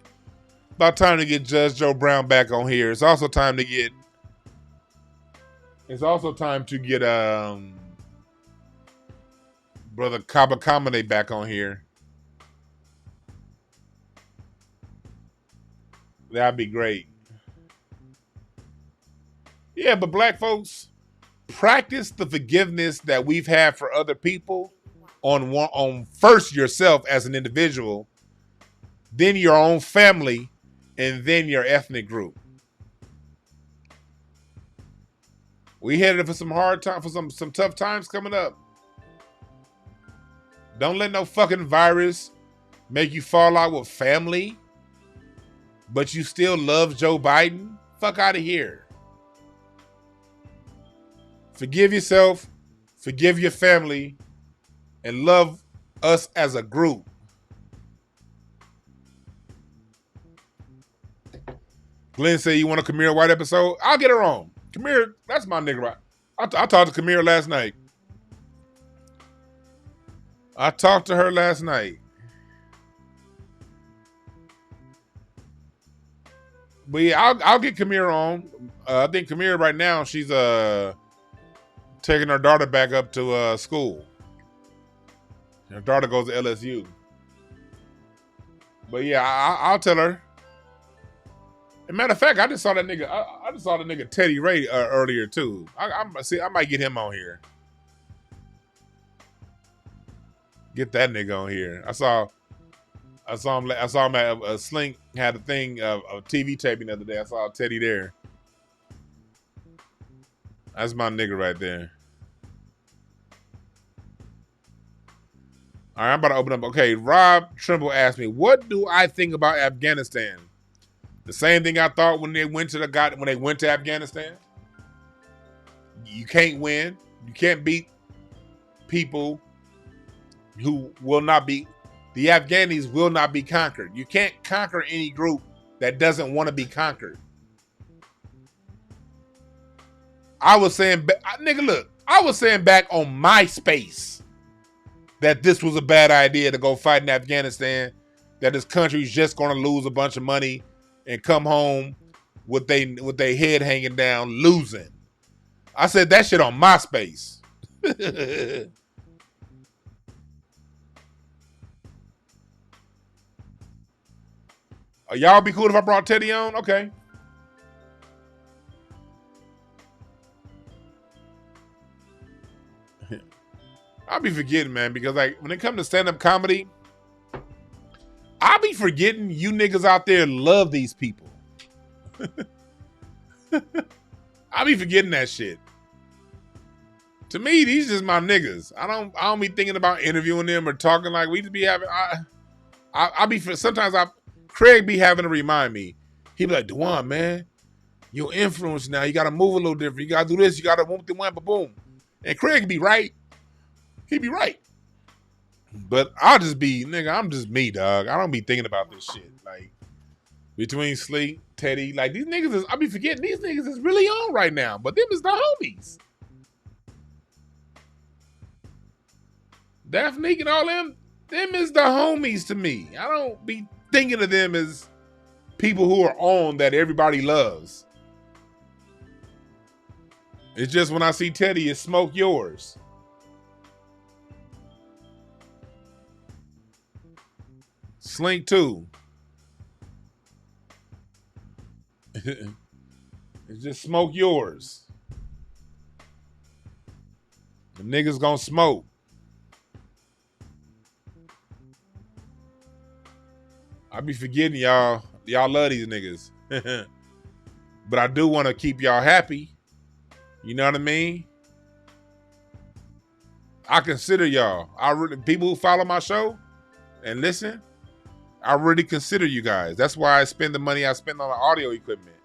about time to get Judge Joe Brown back on here. It's also time to get. Brother Kaba Kamene back on here. That'd be great. Yeah, but black folks, practice the forgiveness that we've had for other people on first yourself as an individual, then your own family, and then your ethnic group. We headed for some hard time, for some tough times coming up. Don't let no fucking virus make you fall out with family, but you still love Joe Biden. Fuck out of here. Forgive yourself, forgive your family, and love us as a group. Glenn said you want a Kamira White episode. I'll get her on. Kamira, that's my nigga, right? I talked to Kamira last night. I talked to her last night. But yeah, I'll get Kamira on. I think Kamira right now, she's taking her daughter back up to school. Her daughter goes to LSU. But yeah, I'll tell her. As a matter of fact, I just saw that nigga. I just saw the nigga Teddy Ray earlier too. I might get him on here. Get that nigga on here. I saw him. I saw him at Slink had a thing of TV taping the other day. I saw Teddy there. That's my nigga right there. All right, I'm about to open up. Okay, Rob Trimble asked me, "What do I think about Afghanistan?" The same thing I thought when they went to Afghanistan. You can't win. You can't beat people who will not be. The Afghanis will not be conquered. You can't conquer any group that doesn't want to be conquered. I was saying, nigga, look, I was saying back on MySpace that this was a bad idea to go fight in Afghanistan, that this country's just going to lose a bunch of money and come home with they head hanging down, losing. I said that shit on MySpace. Y'all be cool if I brought Teddy on? Okay. I'll be forgetting, man, because like when it comes to stand-up comedy, I'll be forgetting you niggas out there love these people. I'll be forgetting that shit. To me, these just my niggas. I don't be thinking about interviewing them or talking like we just be having. Craig be having to remind me. He be like, Dwan, man, you're influenced now. You got to move a little different. You got to do this. You got to whoop the one, boom. And Craig be right. He be right. But I'll just be, nigga, I'm just me, dog. I don't be thinking about this shit. Like, between Sleep, Teddy, like, these niggas I be forgetting these niggas is really on right now. But them is the homies. Daphne and all them is the homies to me. I don't be thinking of them as people who are on that everybody loves. It's just when I see Teddy, it's smoke yours. Slink too. It's just smoke yours. The niggas gonna smoke. I be forgetting y'all. Y'all love these niggas. But I do want to keep y'all happy. You know what I mean? I consider y'all. People who follow my show and listen, I really consider you guys. That's why I spend the money I spend on the audio equipment.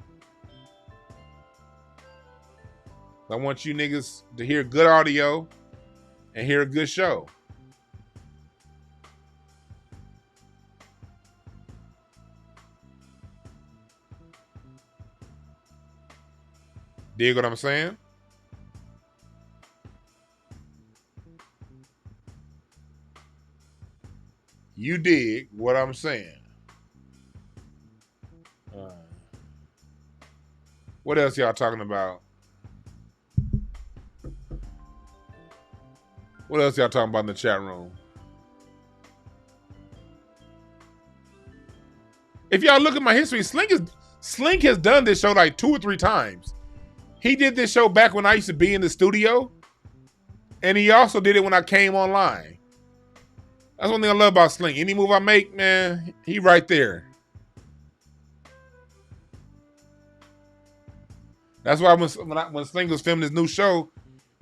I want you niggas to hear good audio and hear a good show. Dig what I'm saying? You dig what I'm saying. What else y'all talking about? What else y'all talking about in the chat room? If y'all look at my history, Slink has done this show like 2 or 3 times. He did this show back when I used to be in the studio. And he also did it when I came online. That's one thing I love about Slink. Any move I make, man, he right there. That's why when Slink was filming his new show,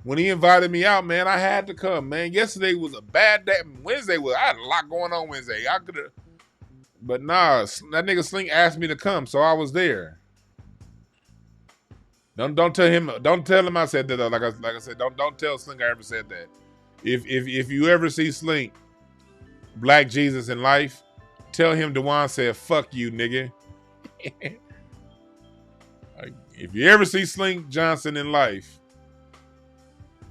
when he invited me out, man, I had to come, man. Yesterday was a bad day. I had a lot going on Wednesday. I could have, but nah, that nigga Slink asked me to come, so I was there. Don't tell him. Don't tell him I said that. Like I said, don't tell Slink I ever said that. If you ever see Slink, Black Jesus in life, tell him Dwan said, "Fuck you, nigga." If you ever see Slink Johnson in life,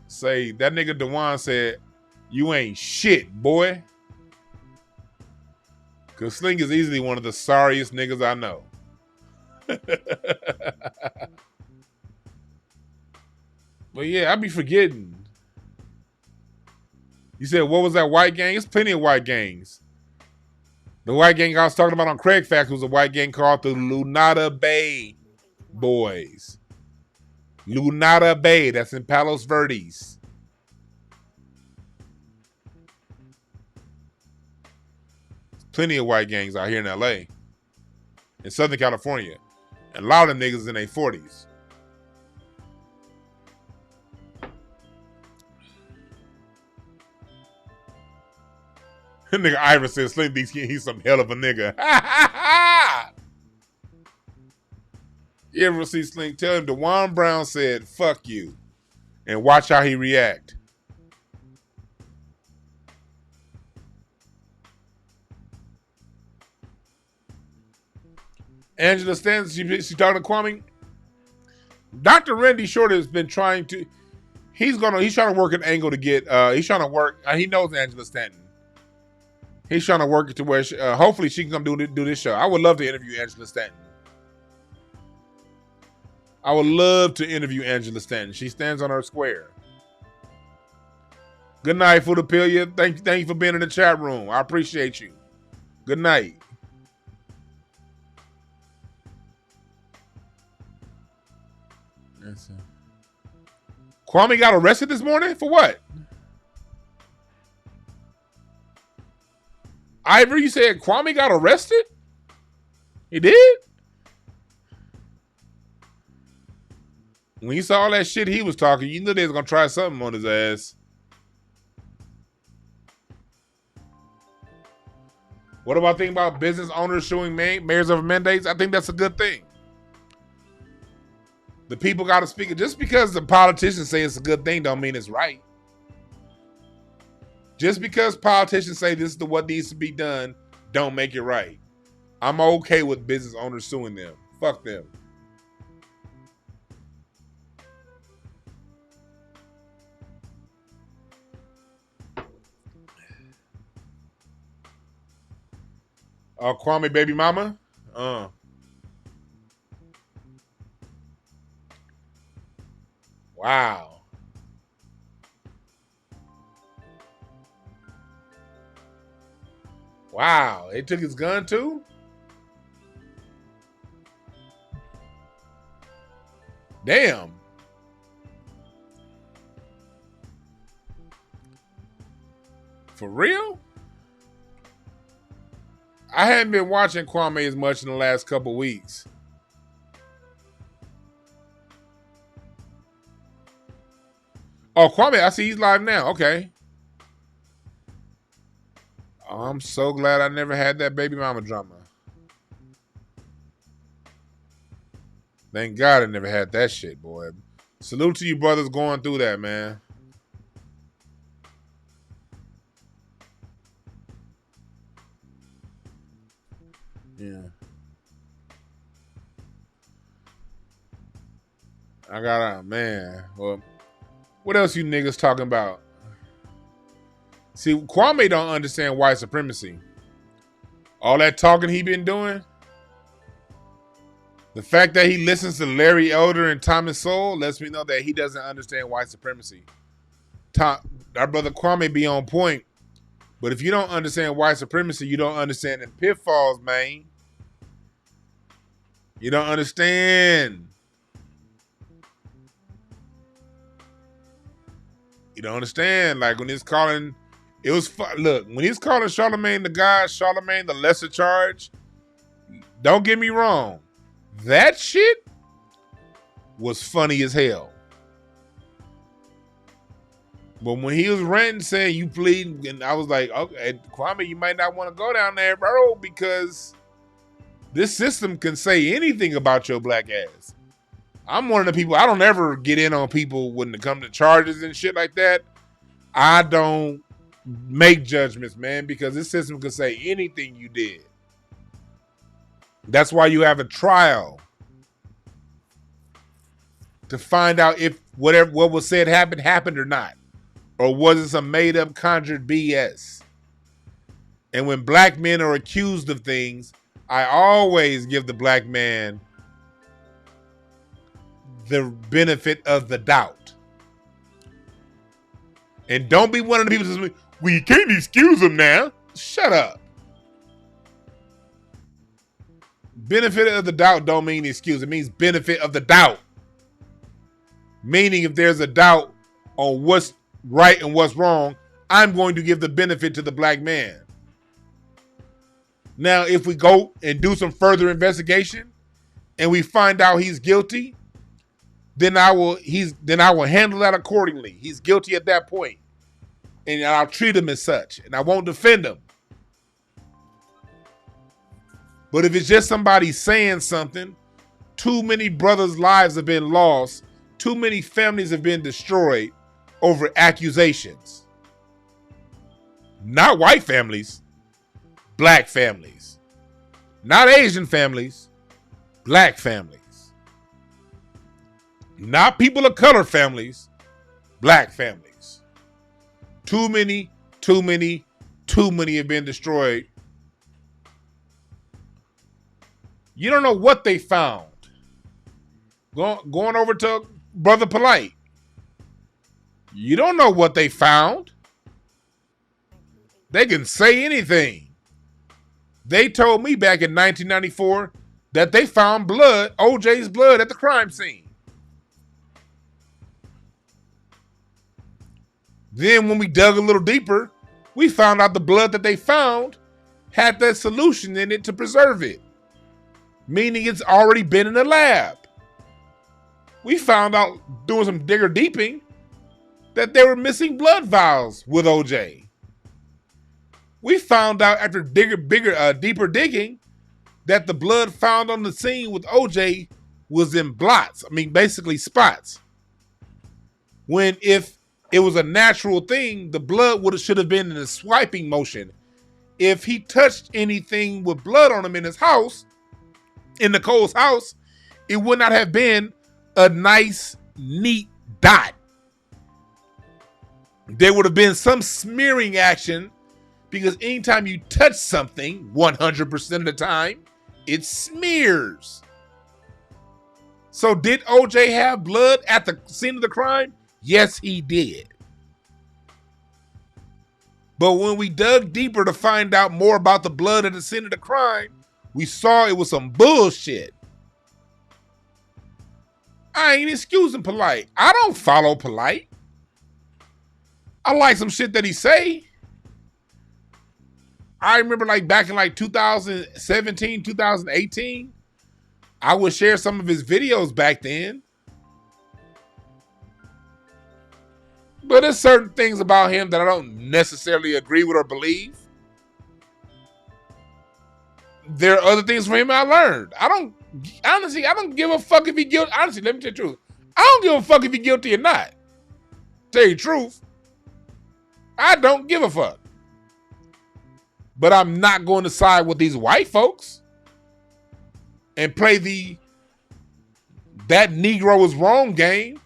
say that nigga Dwan said, "You ain't shit, boy." Cause Slink is easily one of the sorriest niggas I know. But yeah, I be forgetting. You said, what was that white gang? It's plenty of white gangs. The white gang I was talking about on Craig Facts was a white gang called the Lunada Bay Boys. Lunada Bay, that's in Palos Verdes. Plenty of white gangs out here in LA. In Southern California. And a lot of them niggas in their 40s. Nigga Ivan says Slim thinks he's some hell of a nigga. You ever see Slim? Tell him DwannBrown said, fuck you. And watch how he react. Angela Stanton, she talking to Kwame. Dr. Randy Short has been trying to, he's trying to work an angle to get, he's trying to work, he knows Angela Stanton. He's trying to work it to where, hopefully she can come do this show. I would love to interview Angela Stanton. I would love to interview Angela Stanton. She stands on her square. Good night, Hotepish. Thank you for being in the chat room. I appreciate you. Good night. Kwame got arrested this morning? For what? Ivor, you said Kwame got arrested? He did? When you saw all that shit he was talking, you knew they was going to try something on his ass. What about thinking about business owners suing mayors of mandates? I think that's a good thing. The people got to speak. Just because the politicians say it's a good thing don't mean it's right. Just because politicians say this is what needs to be done, don't make it right. I'm okay with business owners suing them. Fuck them. Kwame baby mama? Wow. Wow, they took his gun too? Damn. For real? I hadn't been watching Kwame as much in the last couple weeks. Oh, Kwame, I see he's live now. Okay. Oh, I'm so glad I never had that baby mama drama. Thank God I never had that shit, boy. Salute to you brothers going through that, man. Yeah. I got man. Well, what else you niggas talking about? See, Kwame don't understand white supremacy. All that talking he been doing. The fact that he listens to Larry Elder and Thomas Sowell lets me know that he doesn't understand white supremacy. Our brother Kwame be on point. But if you don't understand white supremacy, you don't understand the pitfalls, man. You don't understand. You don't understand. Like when he's calling, it was look, when he's calling Charlemagne the God, Charlemagne the lesser charge, don't get me wrong. That shit was funny as hell. But when he was ranting saying you plead, and I was like, okay, Kwame, you might not want to go down there, bro, because this system can say anything about your black ass. I'm one of the people, I don't ever get in on people when it comes to charges and shit like that. I don't make judgments, man, because this system can say anything you did. That's why you have a trial. to find out if what was said happened or not. Or was it some made up conjured BS? And when black men are accused of things, I always give the black man the benefit of the doubt. And don't be one of the people that says, well, you can't excuse them now. Shut up. Benefit of the doubt don't mean excuse. It means benefit of the doubt. Meaning if there's a doubt on what's right and what's wrong, I'm going to give the benefit to the black man. Now, if we go and do some further investigation and we find out he's guilty, then I will handle that accordingly. He's guilty at that point. And I'll treat him as such. And I won't defend him. But if it's just somebody saying something, too many brothers' lives have been lost. Too many families have been destroyed over accusations. Not white families, black families. Not Asian families, black families. Not people of color families, black families. Too many have been destroyed. You don't know what they found. Going over to Brother Polite. You don't know what they found. They can say anything. They told me back in 1994 that they found blood, OJ's blood, at the crime scene. Then when we dug a little deeper, we found out the blood that they found had that solution in it to preserve it. Meaning it's already been in the lab. We found out doing some digger deeping that they were missing blood vials with OJ. We found out after deeper digging that the blood found on the scene with OJ was in blots. I mean, basically spots. When if it was a natural thing, the blood should have been in a swiping motion. If he touched anything with blood on him in his house, in Nicole's house, it would not have been a nice, neat dot. There would have been some smearing action because anytime you touch something, 100% of the time, it smears. So did OJ have blood at the scene of the crime? Yes, he did. But when we dug deeper to find out more about the blood at the scene of the crime, we saw it was some bullshit. I ain't excusing Polite. I don't follow Polite. I like some shit that he say. I remember back in 2017, 2018, I would share some of his videos back then. But there's certain things about him that I don't necessarily agree with or believe. There are other things from him I learned. I don't give a fuck if he guilty. Honestly, let me tell you the truth. I don't give a fuck if he guilty or not. Tell you the truth. I don't give a fuck. But I'm not going to side with these white folks and play that Negro was wrong game.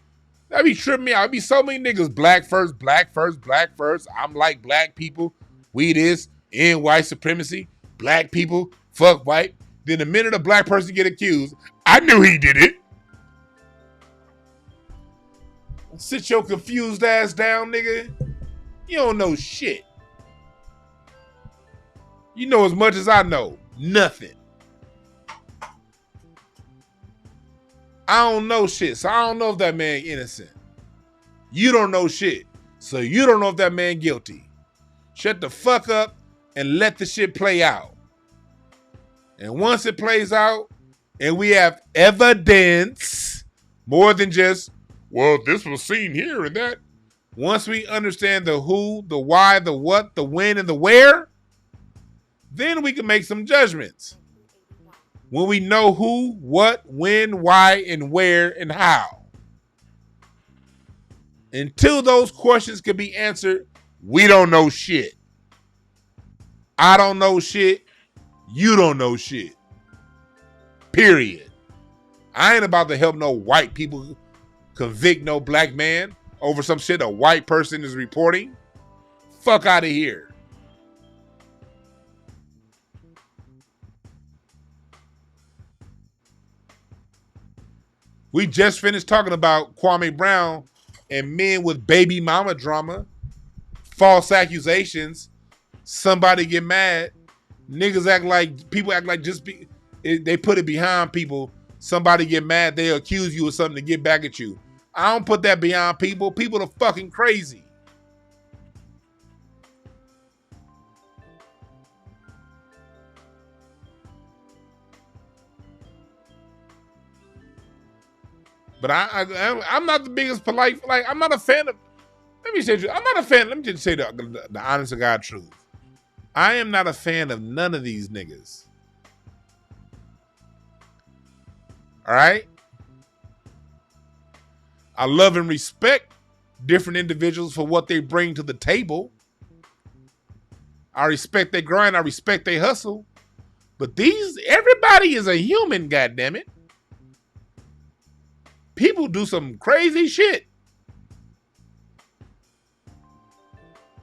That'd be tripping me out. It'd be so many niggas black first, black first, black first. I'm like black people. We this, in white supremacy. Black people, fuck white. Then the minute a black person get accused, I knew he did it. Sit your confused ass down, nigga. You don't know shit. You know as much as I know. Nothing. I don't know shit, so I don't know if that man innocent. You don't know shit, so you don't know if that man guilty. Shut the fuck up and let the shit play out. And once it plays out, and we have evidence, more than just, well, this was seen here and that. Once we understand the who, the why, the what, the when, and the where, then we can make some judgments. When we know who, what, when, why, and where, and how. Until those questions can be answered, we don't know shit. I don't know shit. You don't know shit. Period. I ain't about to help no white people convict no black man over some shit a white person is reporting. Fuck out of here. We just finished talking about Kwame Brown and men with baby mama drama, false accusations, somebody get mad, niggas act like, people act like they put it behind people, somebody get mad, they accuse you of something to get back at you. I don't put that behind people. People are fucking crazy. But I'm not the biggest polite, like, I'm not a fan of, let me just say the honest to God truth. I am not a fan of none of these niggas. All right? I love and respect different individuals for what they bring to the table. I respect their grind. I respect their hustle. But everybody is a human, goddammit. People do some crazy shit.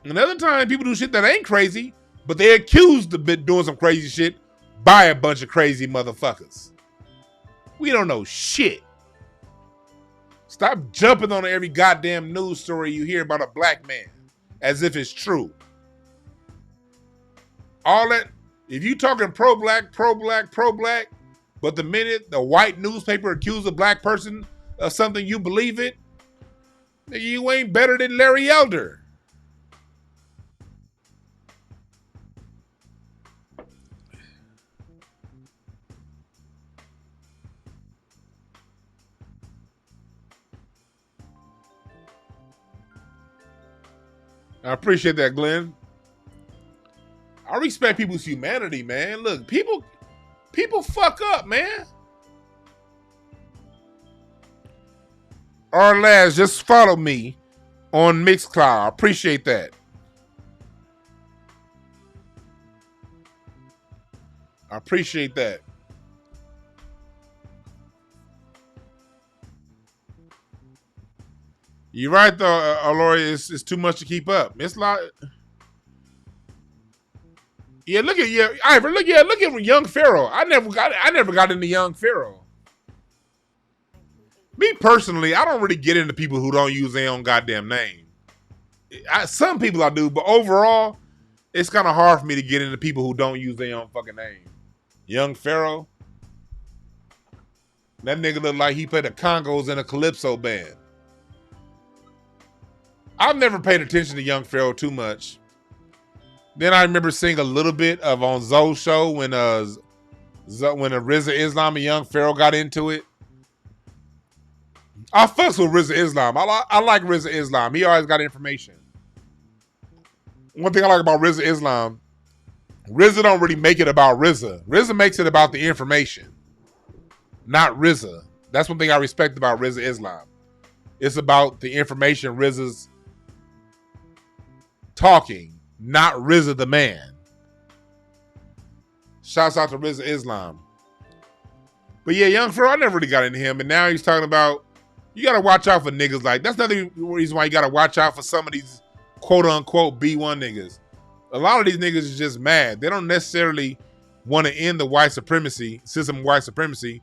Another time, people do shit that ain't crazy, but they're accused of doing some crazy shit by a bunch of crazy motherfuckers. We don't know shit. Stop jumping on every goddamn news story you hear about a black man as if it's true. All that, if you talking pro-black, but the minute the white newspaper accuses a black person of something you believe in, you ain't better than Larry Elder. I appreciate that, Glenn. I respect people's humanity, man. Look, people fuck up, man. Laz, just follow me on Mixcloud. I appreciate that. I appreciate that. You're right, though, Lori. It's too much to keep up. It's like, look at Young Pharaoh. I never got into Young Pharaoh. Me personally, I don't really get into people who don't use their own goddamn name. Some people I do, but overall, it's kind of hard for me to get into people who don't use their own fucking name. Young Pharaoh. That nigga look like he played the Congos in a Calypso band. I've never paid attention to Young Pharaoh too much. Then I remember seeing a little bit of on Zoe's show when the RZA Islam and Young Pharaoh got into it. I fucks with RZA Islam. I like RZA Islam. He always got information. One thing I like about RZA Islam, RZA don't really make it about RZA. RZA makes it about the information, not RZA. That's one thing I respect about RZA Islam. It's about the information RZA's talking, not RZA the man. Shouts out to RZA Islam. But yeah, Young Pharaoh, I never really got into him. And now he's talking about, you got to watch out for niggas like, that's another reason why you got to watch out for some of these quote unquote B1 niggas. A lot of these niggas is just mad. They don't necessarily want to end the white supremacy, system of white supremacy.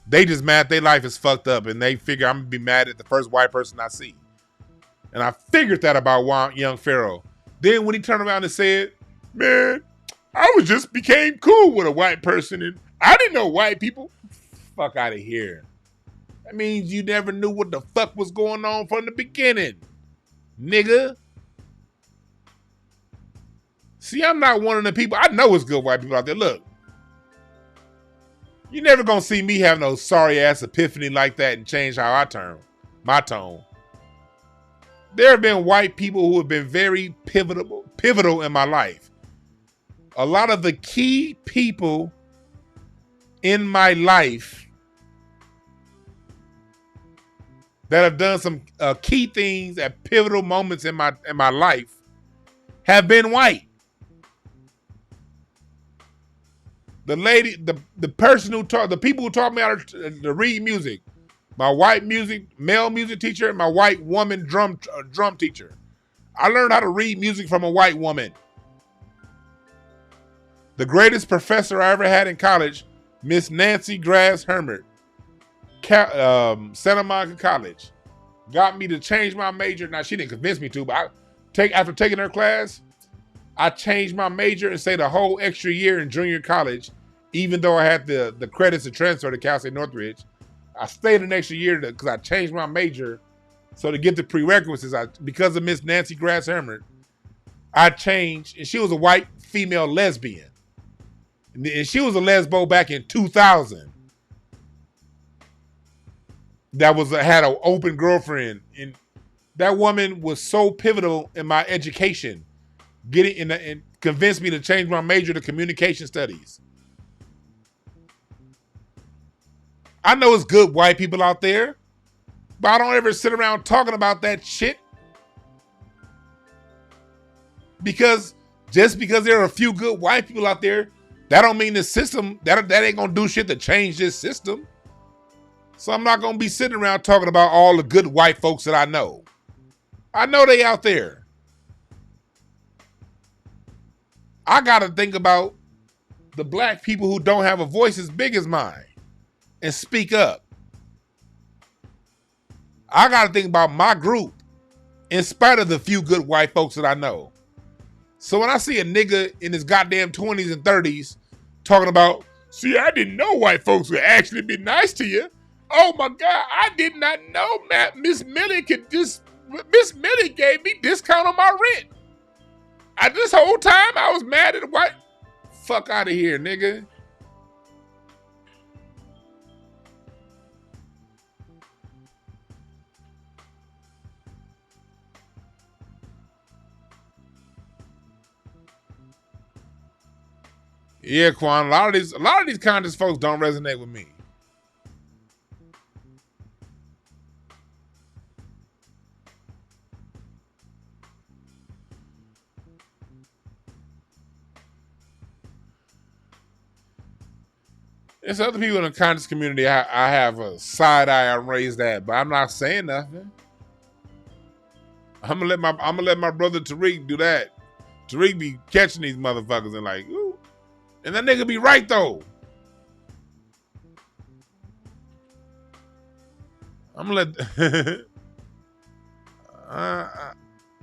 They just mad their life is fucked up and they figure I'm going to be mad at the first white person I see. And I figured that about Young Pharaoh. Then when he turned around and said, man, I just became cool with a white person and I didn't know white people. Fuck out of here. That means you never knew what the fuck was going on from the beginning, nigga. See, I'm not one of the people. I know it's good white people out there. Look, you never gonna see me have no sorry ass epiphany like that and change how I turn my tone. There have been white people who have been very pivotal in my life. A lot of the key people in my life that have done some key things at pivotal moments in my life have been white. The lady, the person who taught, the people who taught me how to read music, my white male music teacher, and my white woman drum teacher. I learned how to read music from a white woman. The greatest professor I ever had in college, Miss Nancy Grass Hermit, Santa Monica College, got me to change my major. Now, she didn't convince me to, but after taking her class, I changed my major and stayed a whole extra year in junior college, even though I had the credits to transfer to Cal State Northridge. I stayed an extra year because I changed my major. So to get the prerequisites, because of Miss Nancy Grass Hermit, I changed, and she was a white female lesbian. And she was a lesbo back in 2000. That had an open girlfriend. And that woman was so pivotal in my education, and convinced me to change my major to communication studies. I know it's good white people out there, but I don't ever sit around talking about that shit. Because just because there are a few good white people out there, that don't mean the system, that ain't gonna do shit to change this system. So I'm not gonna be sitting around talking about all the good white folks that I know. I know they out there. I gotta think about the black people who don't have a voice as big as mine and speak up. I gotta think about my group in spite of the few good white folks that I know. So when I see a nigga in his goddamn 20s and 30s talking about, see, I didn't know white folks would actually be nice to you. Oh my God, I did not know Miss Millie gave me discount on my rent. This whole time I was mad at the white. Fuck out of here, nigga. Yeah, Quan, a lot of these conscious folks don't resonate with me. There's other people in the conscious community I have a side eye and raised at, but I'm not saying nothing. I'm gonna let my brother Tariq do that. Tariq be catching these motherfuckers and like, ooh. And that nigga be right though. I'm gonna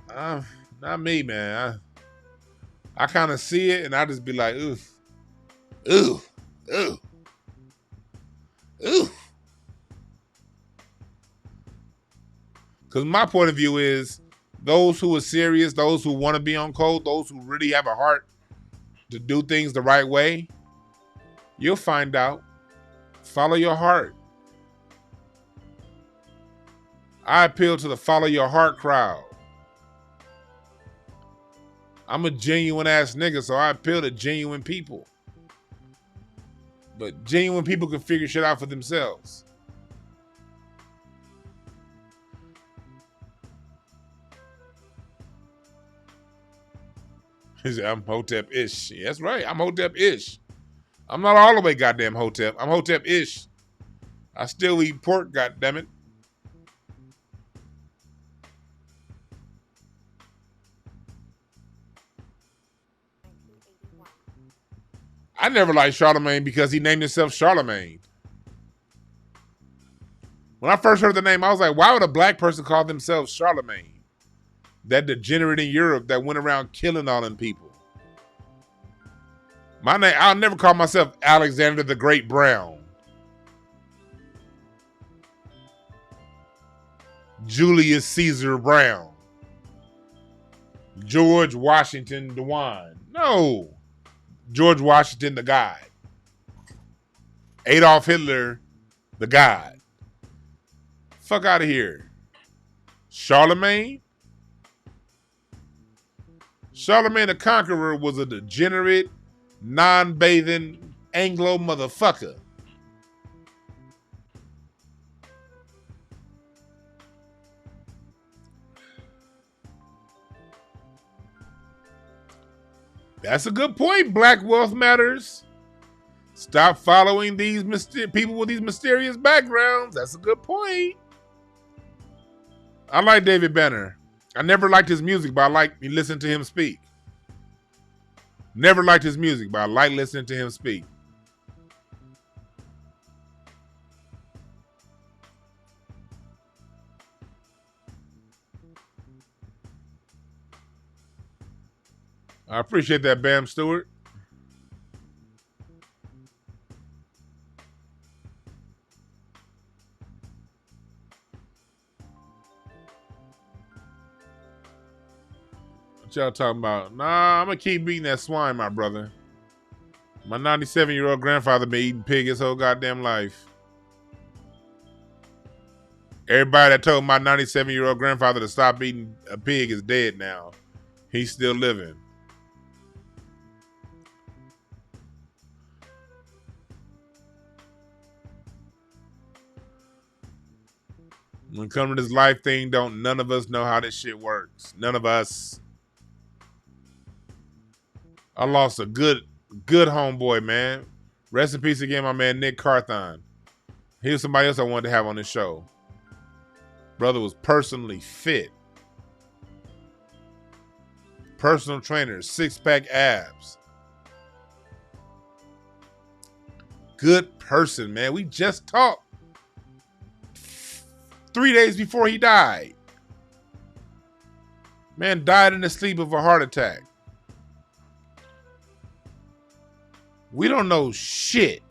let not me, man. I kind of see it and I just be like, ooh, ooh, ooh, ooh. Because my point of view is those who are serious, those who want to be on code, those who really have a heart to do things the right way, you'll find out. Follow your heart. I appeal to the follow your heart crowd. I'm a genuine ass nigga, so I appeal to genuine people. But genuine people can figure shit out for themselves. He said, I'm Hotep-ish. Yeah, that's right, I'm Hotep-ish. I'm not all the way goddamn Hotep. I'm Hotep-ish. I still eat pork, goddammit. I never liked Charlemagne because he named himself Charlemagne. When I first heard the name, I was like, why would a black person call themselves Charlemagne? That degenerate in Europe that went around killing all them people. My name, I'll never call myself Alexander the Great Brown. Julius Caesar Brown. George Washington DeWan. No. George Washington the God. Adolf Hitler the God. Fuck out of here. Charlemagne? Charlemagne the Conqueror was a degenerate, non-bathing Anglo motherfucker. That's a good point, Black Wealth Matters. Stop following these people with these mysterious backgrounds. That's a good point. I like David Banner. I never liked his music, but I like listening to him speak. Never liked his music, but I like listening to him speak. I appreciate that, Bam Stewart. What y'all talking about? Nah, I'm gonna keep beating that swine, my brother. My 97-year-old grandfather been eating pig his whole goddamn life. Everybody that told my 97-year-old grandfather to stop eating a pig is dead now. He's still living. When it comes to this life thing, don't none of us know how this shit works. None of us. I lost a good homeboy, man. Rest in peace again, my man Nick Carthon. He was somebody else I wanted to have on this show. Brother was personally fit. Personal trainer, 6-pack abs. Good person, man. We just talked 3 days before he died. Man died in the sleep of a heart attack. We don't know shit.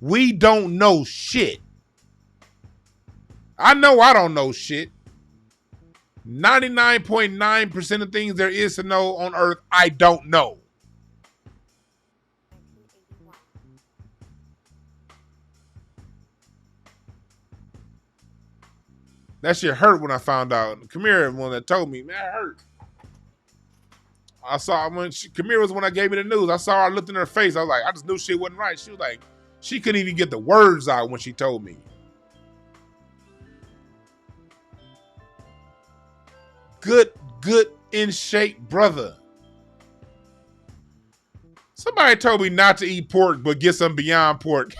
We don't know shit. I know I don't know shit. 99.9% of things there is to know on earth, I don't know. That shit hurt when I found out. Kamira, one that told me, man, it hurt. I saw when Kamira was the one that gave me the news. I saw her, looked in her face. I was like, I just knew shit wasn't right. She was like, she couldn't even get the words out when she told me. Good in shape brother. Somebody told me not to eat pork, but get some Beyond Pork.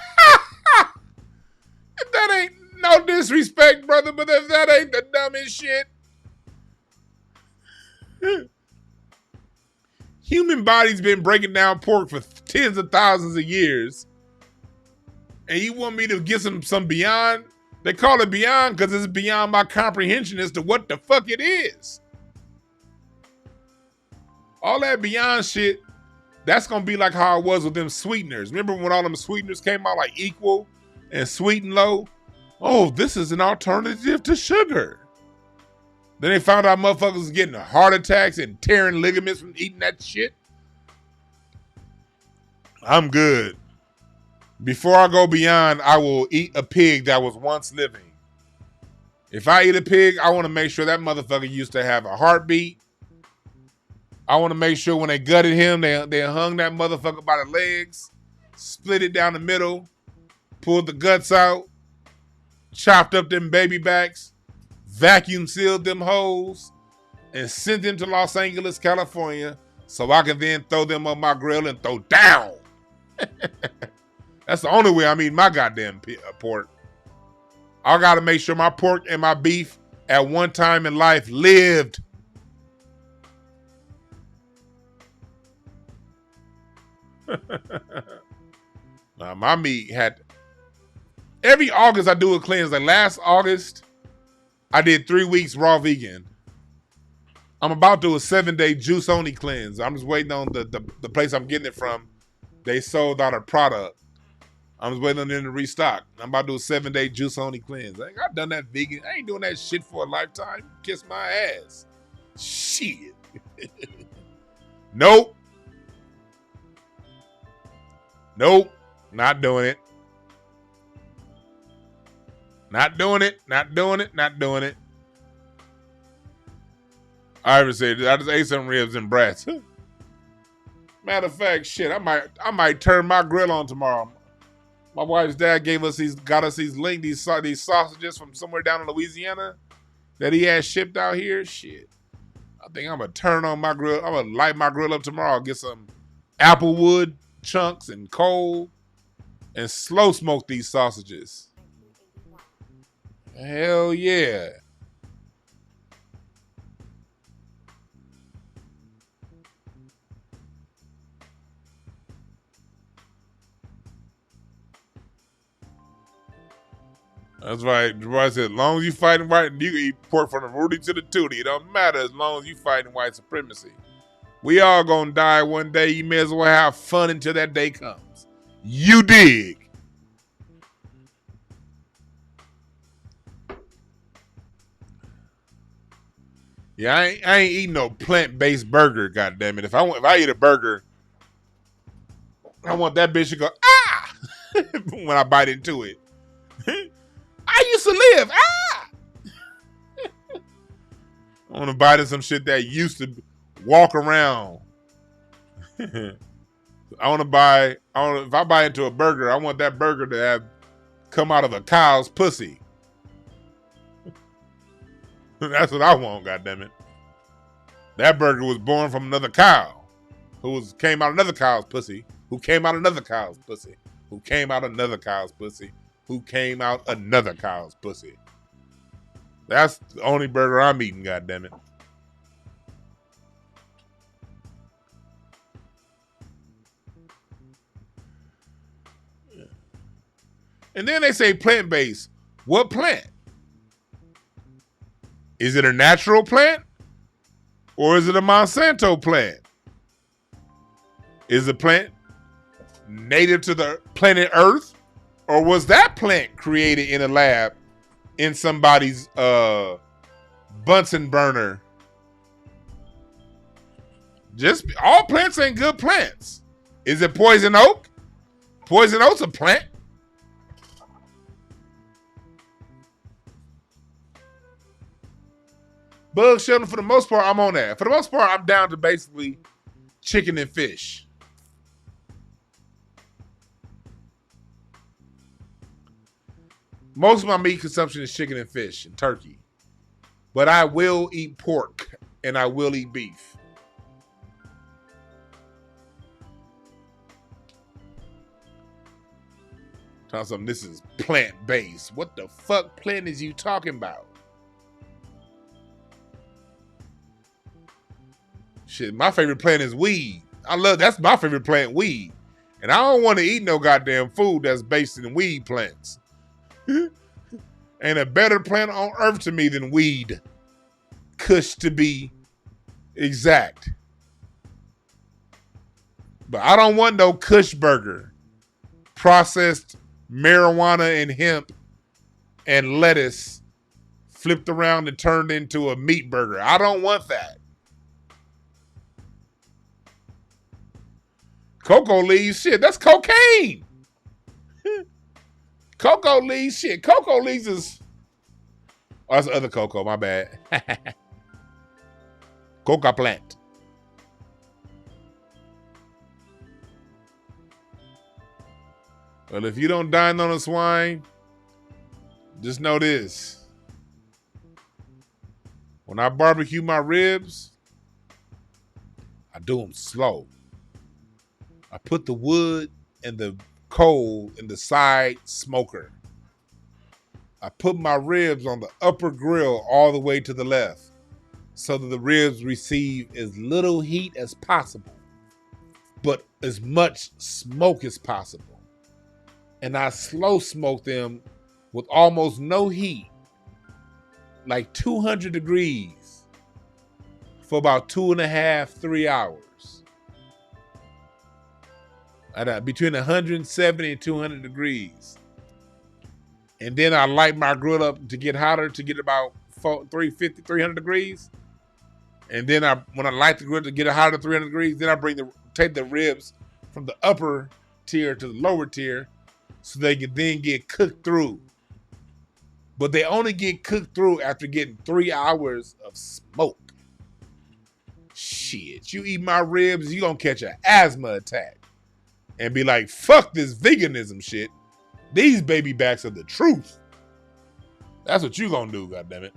If that ain't no disrespect, brother, but if that ain't the dumbest shit. Human body's been breaking down pork for tens of thousands of years. And you want me to get some Beyond? They call it Beyond because it's beyond my comprehension as to what the fuck it is. All that Beyond shit, that's going to be like how it was with them sweeteners. Remember when all them sweeteners came out like Equal and Sweet and Low? Oh, this is an alternative to sugar. Then they found out motherfuckers was getting heart attacks and tearing ligaments from eating that shit. I'm good. Before I go Beyond, I will eat a pig that was once living. If I eat a pig, I want to make sure that motherfucker used to have a heartbeat. I want to make sure when they gutted him, they hung that motherfucker by the legs, split it down the middle, pulled the guts out, chopped up them baby backs, vacuum sealed them hoes, and sent them to Los Angeles, California, so I can then throw them on my grill and throw down. That's the only way I'm eating my goddamn pork. I got to make sure my pork and my beef at one time in life lived. Now, my meat had... Every August I do a cleanse. Like last August, I did 3 weeks raw vegan. I'm about to do a 7-day juice only cleanse. I'm just waiting on the place I'm getting it from. They sold out a product. I'm just waiting on them to restock. I'm about to do a 7-day juice only cleanse. I've done that vegan. I ain't doing that shit for a lifetime. Kiss my ass. Shit. Nope. Nope. Not doing it. Not doing it. Not doing it. Not doing it. I even said I just ate some ribs and brats. Matter of fact, shit, I might turn my grill on tomorrow. My wife's dad got us these sausages from somewhere down in Louisiana that he had shipped out here. Shit, I think I'm gonna turn on my grill. I'm gonna light my grill up tomorrow. Get some applewood chunks and coal and slow smoke these sausages. Hell yeah. That's right. Gerard said, as long as you fighting right, you can eat pork from the Rudy to the Tootie. It don't matter as long as you fighting white supremacy. We all gonna die one day. You may as well have fun until that day comes. You dig? Yeah, I ain't eating no plant-based burger, goddammit. If I eat a burger, I want that bitch to go, ah! when I bite into it. I used to live, ah! I want to bite into some shit that used to walk around. If I buy into a burger, I want that burger to have come out of a cow's pussy. That's what I want, goddammit. That burger was born from another cow, came out another cow's pussy, who came out another cow's pussy, who came out another cow's pussy, who came out another cow's pussy. That's the only burger I'm eating, goddammit. And then they say plant-based. What plant? Is it a natural plant? Or is it a Monsanto plant? Is the plant native to the planet Earth? Or was that plant created in a lab in somebody's Bunsen burner? Just all plants ain't good plants. Is it poison oak? Poison oak's a plant. Bug shelter, for the most part, I'm on that. For the most part, I'm down to basically chicken and fish. Most of my meat consumption is chicken and fish and turkey. But I will eat pork and I will eat beef. Tell something, this is plant-based. What the fuck plant is you talking about? Shit, my favorite plant is weed. That's my favorite plant, weed. And I don't want to eat no goddamn food that's based in weed plants. Ain't a better plant on earth to me than weed. Kush to be exact. But I don't want no Kush burger. Processed marijuana and hemp and lettuce flipped around and turned into a meat burger. I don't want that. Cocoa leaves, shit, that's cocaine. Cocoa leaves, shit. Cocoa leaves is... Oh, that's the other cocoa, my bad. Coca plant. Well, if you don't dine on a swine, just know this. When I barbecue my ribs, I do them slow. I put the wood and the coal in the side smoker. I put my ribs on the upper grill all the way to the left so that the ribs receive as little heat as possible, but as much smoke as possible. And I slow smoke them with almost no heat, like 200 degrees for about 2.5, 3 hours. At between 170 and 200 degrees. And then I light my grill up to get hotter, to get about 350, 300 degrees. And then when I light the grill to get it hotter, 300 degrees, then I take the ribs from the upper tier to the lower tier so they can then get cooked through. But they only get cooked through after getting 3 hours of smoke. Shit, you eat my ribs, you gonna catch an asthma attack. And be like, fuck this veganism shit. These baby backs are the truth. That's what you gonna do, goddammit.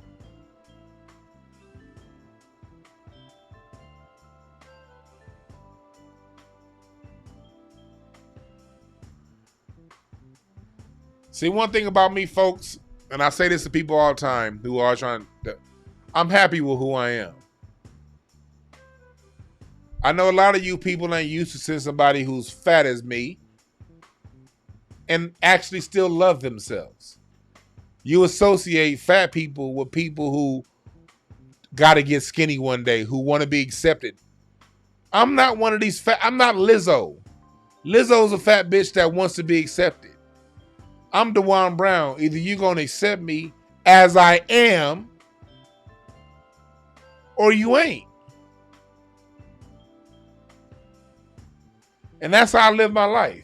See, one thing about me, folks, and I say this to people all the time who are trying to, I'm happy with who I am. I know a lot of you people ain't used to seeing somebody who's fat as me and actually still love themselves. You associate fat people with people who got to get skinny one day, who want to be accepted. I'm not one of these fat, I'm not Lizzo. Lizzo's a fat bitch that wants to be accepted. I'm DwannBrown. Either you're going to accept me as I am, or you ain't. And that's how I live my life.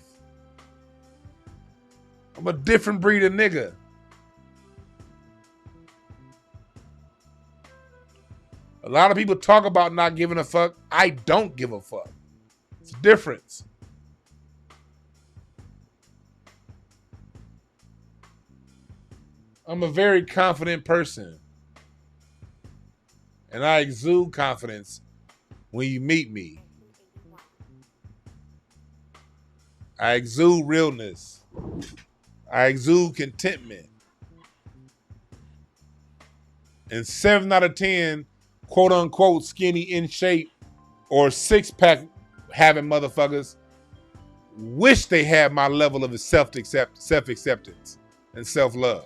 I'm a different breed of nigga. A lot of people talk about not giving a fuck. I don't give a fuck. It's a difference. I'm a very confident person. And I exude confidence when you meet me. I exude realness. I exude contentment. And 7 out of 10, quote unquote, skinny in shape or 6-pack having motherfuckers wish they had my level of self-acceptance and self-love.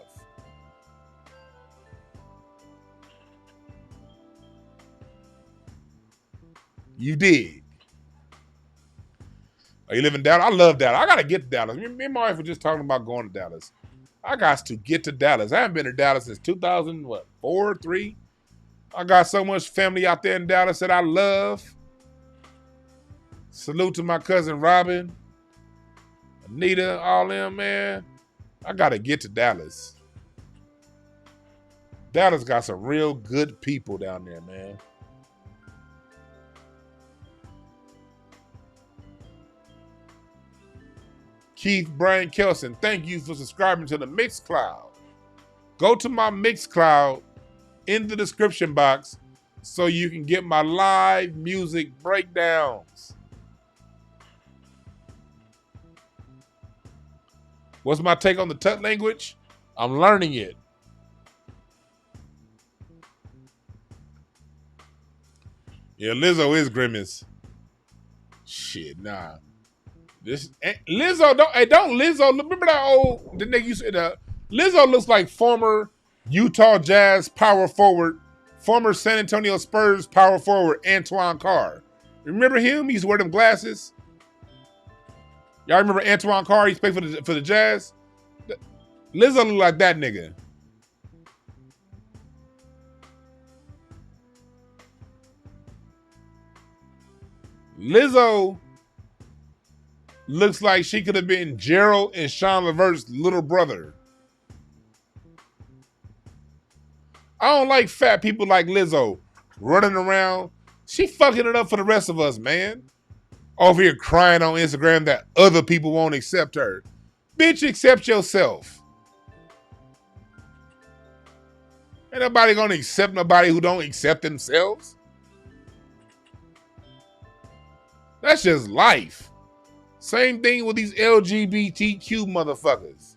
You dig? Are you living in Dallas? I love Dallas. I gotta get to Dallas. Me and my wife were just talking about going to Dallas. I got to get to Dallas. I haven't been to Dallas since 2004, 3. I got so much family out there in Dallas that I love. Salute to my cousin Robin, Anita, all them, man. I gotta get to Dallas. Dallas got some real good people down there, man. Keith Brian Kelson, thank you for subscribing to the Mixcloud. Go to my Mixcloud in the description box so you can get my live music breakdowns. What's my take on the Tut language? I'm learning it. Yeah, Lizzo is grimace. Shit, nah. This Lizzo don't Lizzo. Remember that old the nigga you said Lizzo looks like former Utah Jazz power forward, former San Antonio Spurs power forward Antoine Carr. Remember him? He used to wear them glasses. Y'all remember Antoine Carr? He played for the Jazz. Lizzo look like that nigga. Lizzo looks like she could have been Gerald and Sean Levert's little brother. I don't like fat people like Lizzo running around. She fucking it up for the rest of us, man. Over here crying on Instagram that other people won't accept her. Bitch, accept yourself. Ain't nobody gonna accept nobody who don't accept themselves. That's just life. Same thing with these LGBTQ motherfuckers.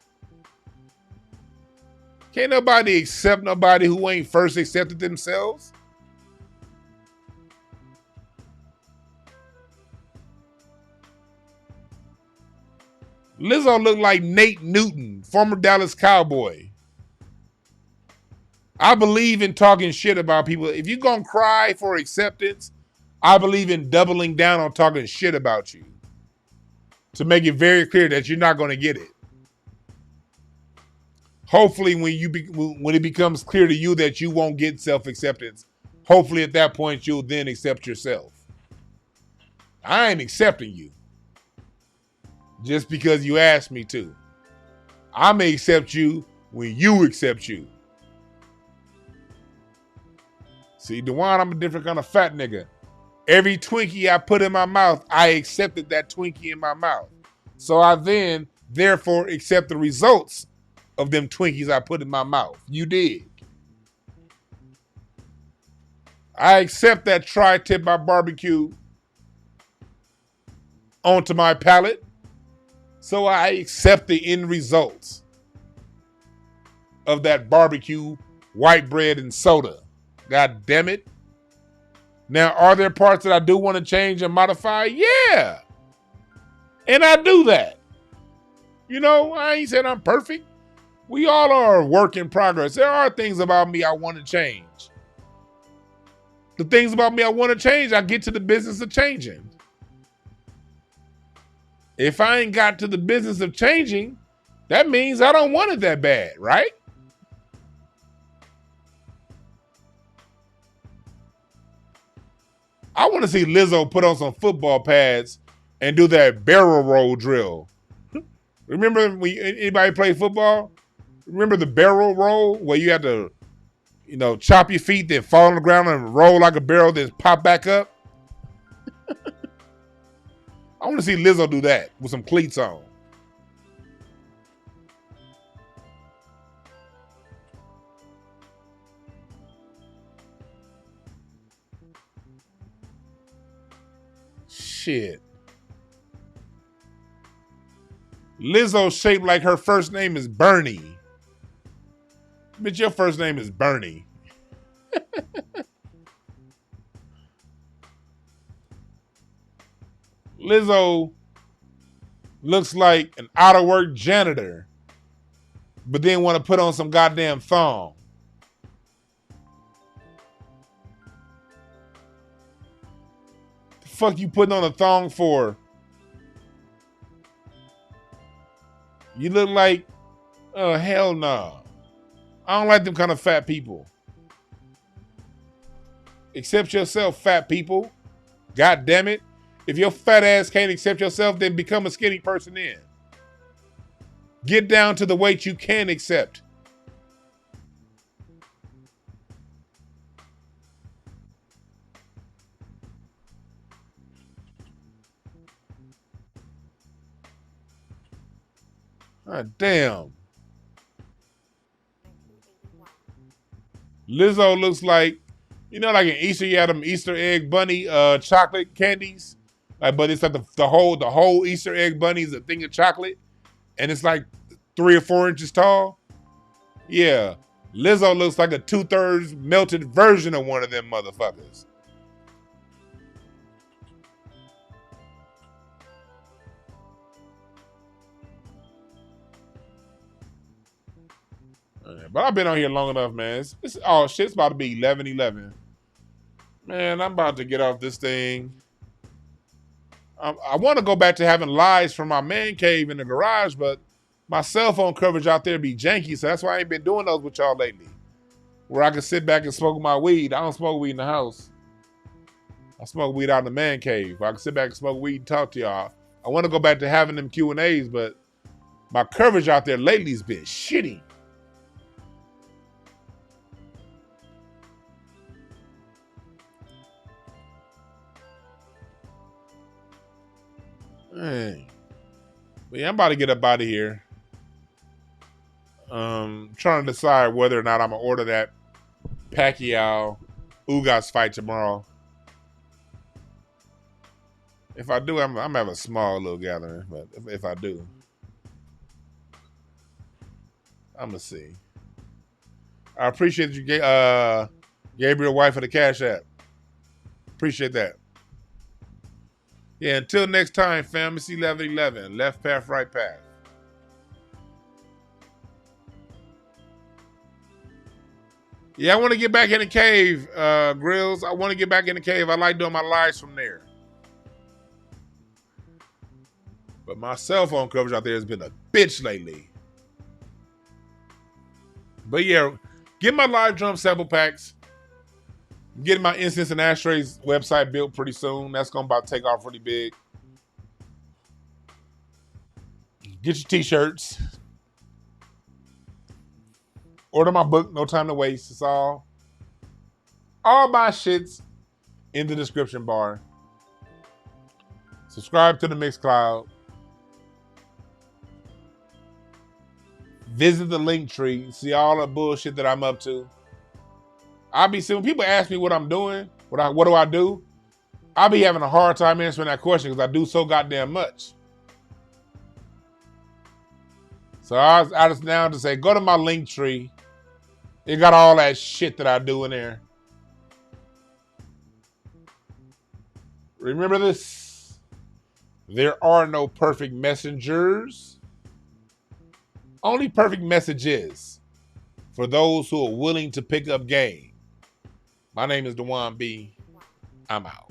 Can't nobody accept nobody who ain't first accepted themselves. Lizzo looked like Nate Newton, former Dallas Cowboy. I believe in talking shit about people. If you're gonna cry for acceptance, I believe in doubling down on talking shit about you. To make it very clear that you're not going to get it. Hopefully, when it becomes clear to you that you won't get self-acceptance, hopefully at that point you'll then accept yourself. I ain't accepting you just because you asked me to. I may accept you when you accept you. See, Dwan, I'm a different kind of fat nigga. Every Twinkie I put in my mouth, I accepted that Twinkie in my mouth. So I then, therefore, accept the results of them Twinkies I put in my mouth. You dig? I accept that tri-tip by barbecue onto my palate. So I accept the end results. of that barbecue, white bread, and soda. God damn it. Now, are there parts that I do want to change and modify? Yeah. And I do that. You know, I ain't saying I'm perfect. We all are a work in progress. There are things about me I want to change. The things about me I want to change, I get to the business of changing. If I ain't got to the business of changing, that means I don't want it that bad, right? I want to see Lizzo put on some football pads and do that barrel roll drill. Remember when anybody play football? Remember the barrel roll where you have to, you know, chop your feet, then fall on the ground and roll like a barrel, then pop back up? I want to see Lizzo do that with some cleats on. Shit. Lizzo shaped like her first name is Bernie. Bitch, your first name is Bernie. Lizzo looks like an out-of-work janitor, but then want to put on some goddamn thong. The fuck you putting on a thong for? You look like, oh, hell no. I don't like them kind of fat people. Accept yourself, fat people. God damn it. If your fat ass can't accept yourself, then become a skinny person then. Get down to the weight you can accept. God damn. Lizzo looks like, you know, like in Easter, you had them Easter egg bunny chocolate candies. Like, but it's like the whole Easter egg bunny is a thing of chocolate, and it's like 3 or 4 inches tall. Yeah, Lizzo looks like a 2/3 melted version of one of them motherfuckers. But I've been on here long enough, man. Shit's about to be 11:11. Man, I'm about to get off this thing. I want to go back to having lives from my man cave in the garage, but my cell phone coverage out there be janky, so that's why I ain't been doing those with y'all lately. Where I can sit back and smoke my weed. I don't smoke weed in the house. I smoke weed out in the man cave. I can sit back and smoke weed and talk to y'all. I want to go back to having them Q&As, but my coverage out there lately's been shitty. Hey. But yeah, I'm about to get up out of here. Trying to decide whether or not I'm going to order that Pacquiao Ugas fight tomorrow. If I do, I'm have a small little gathering. But if I do, I'm going to see. I appreciate you, Gabriel White, for the Cash App. Appreciate that. Yeah, until next time, fam, it's 11:11. Left path, right path. Yeah, I want to get back in the cave, Grills. I want to get back in the cave. I like doing my lives from there. But my cell phone coverage out there has been a bitch lately. But yeah, get my live drum sample packs. I'm getting my Incense and Ashtrays website built pretty soon. That's going to about take off really big. Get your t-shirts. Order my book, No Time to Waste. It's all my shits in the description bar. Subscribe to the Mixcloud. Visit the link tree. See all the bullshit that I'm up to. I be seeing when people ask me what I'm doing, what do I do? I be having a hard time answering that question because I do so goddamn much. So I just now just say, go to my link tree. It got all that shit that I do in there. Remember this. There are no perfect messengers. Only perfect messages for those who are willing to pick up game. My name is Dwan B. I'm out.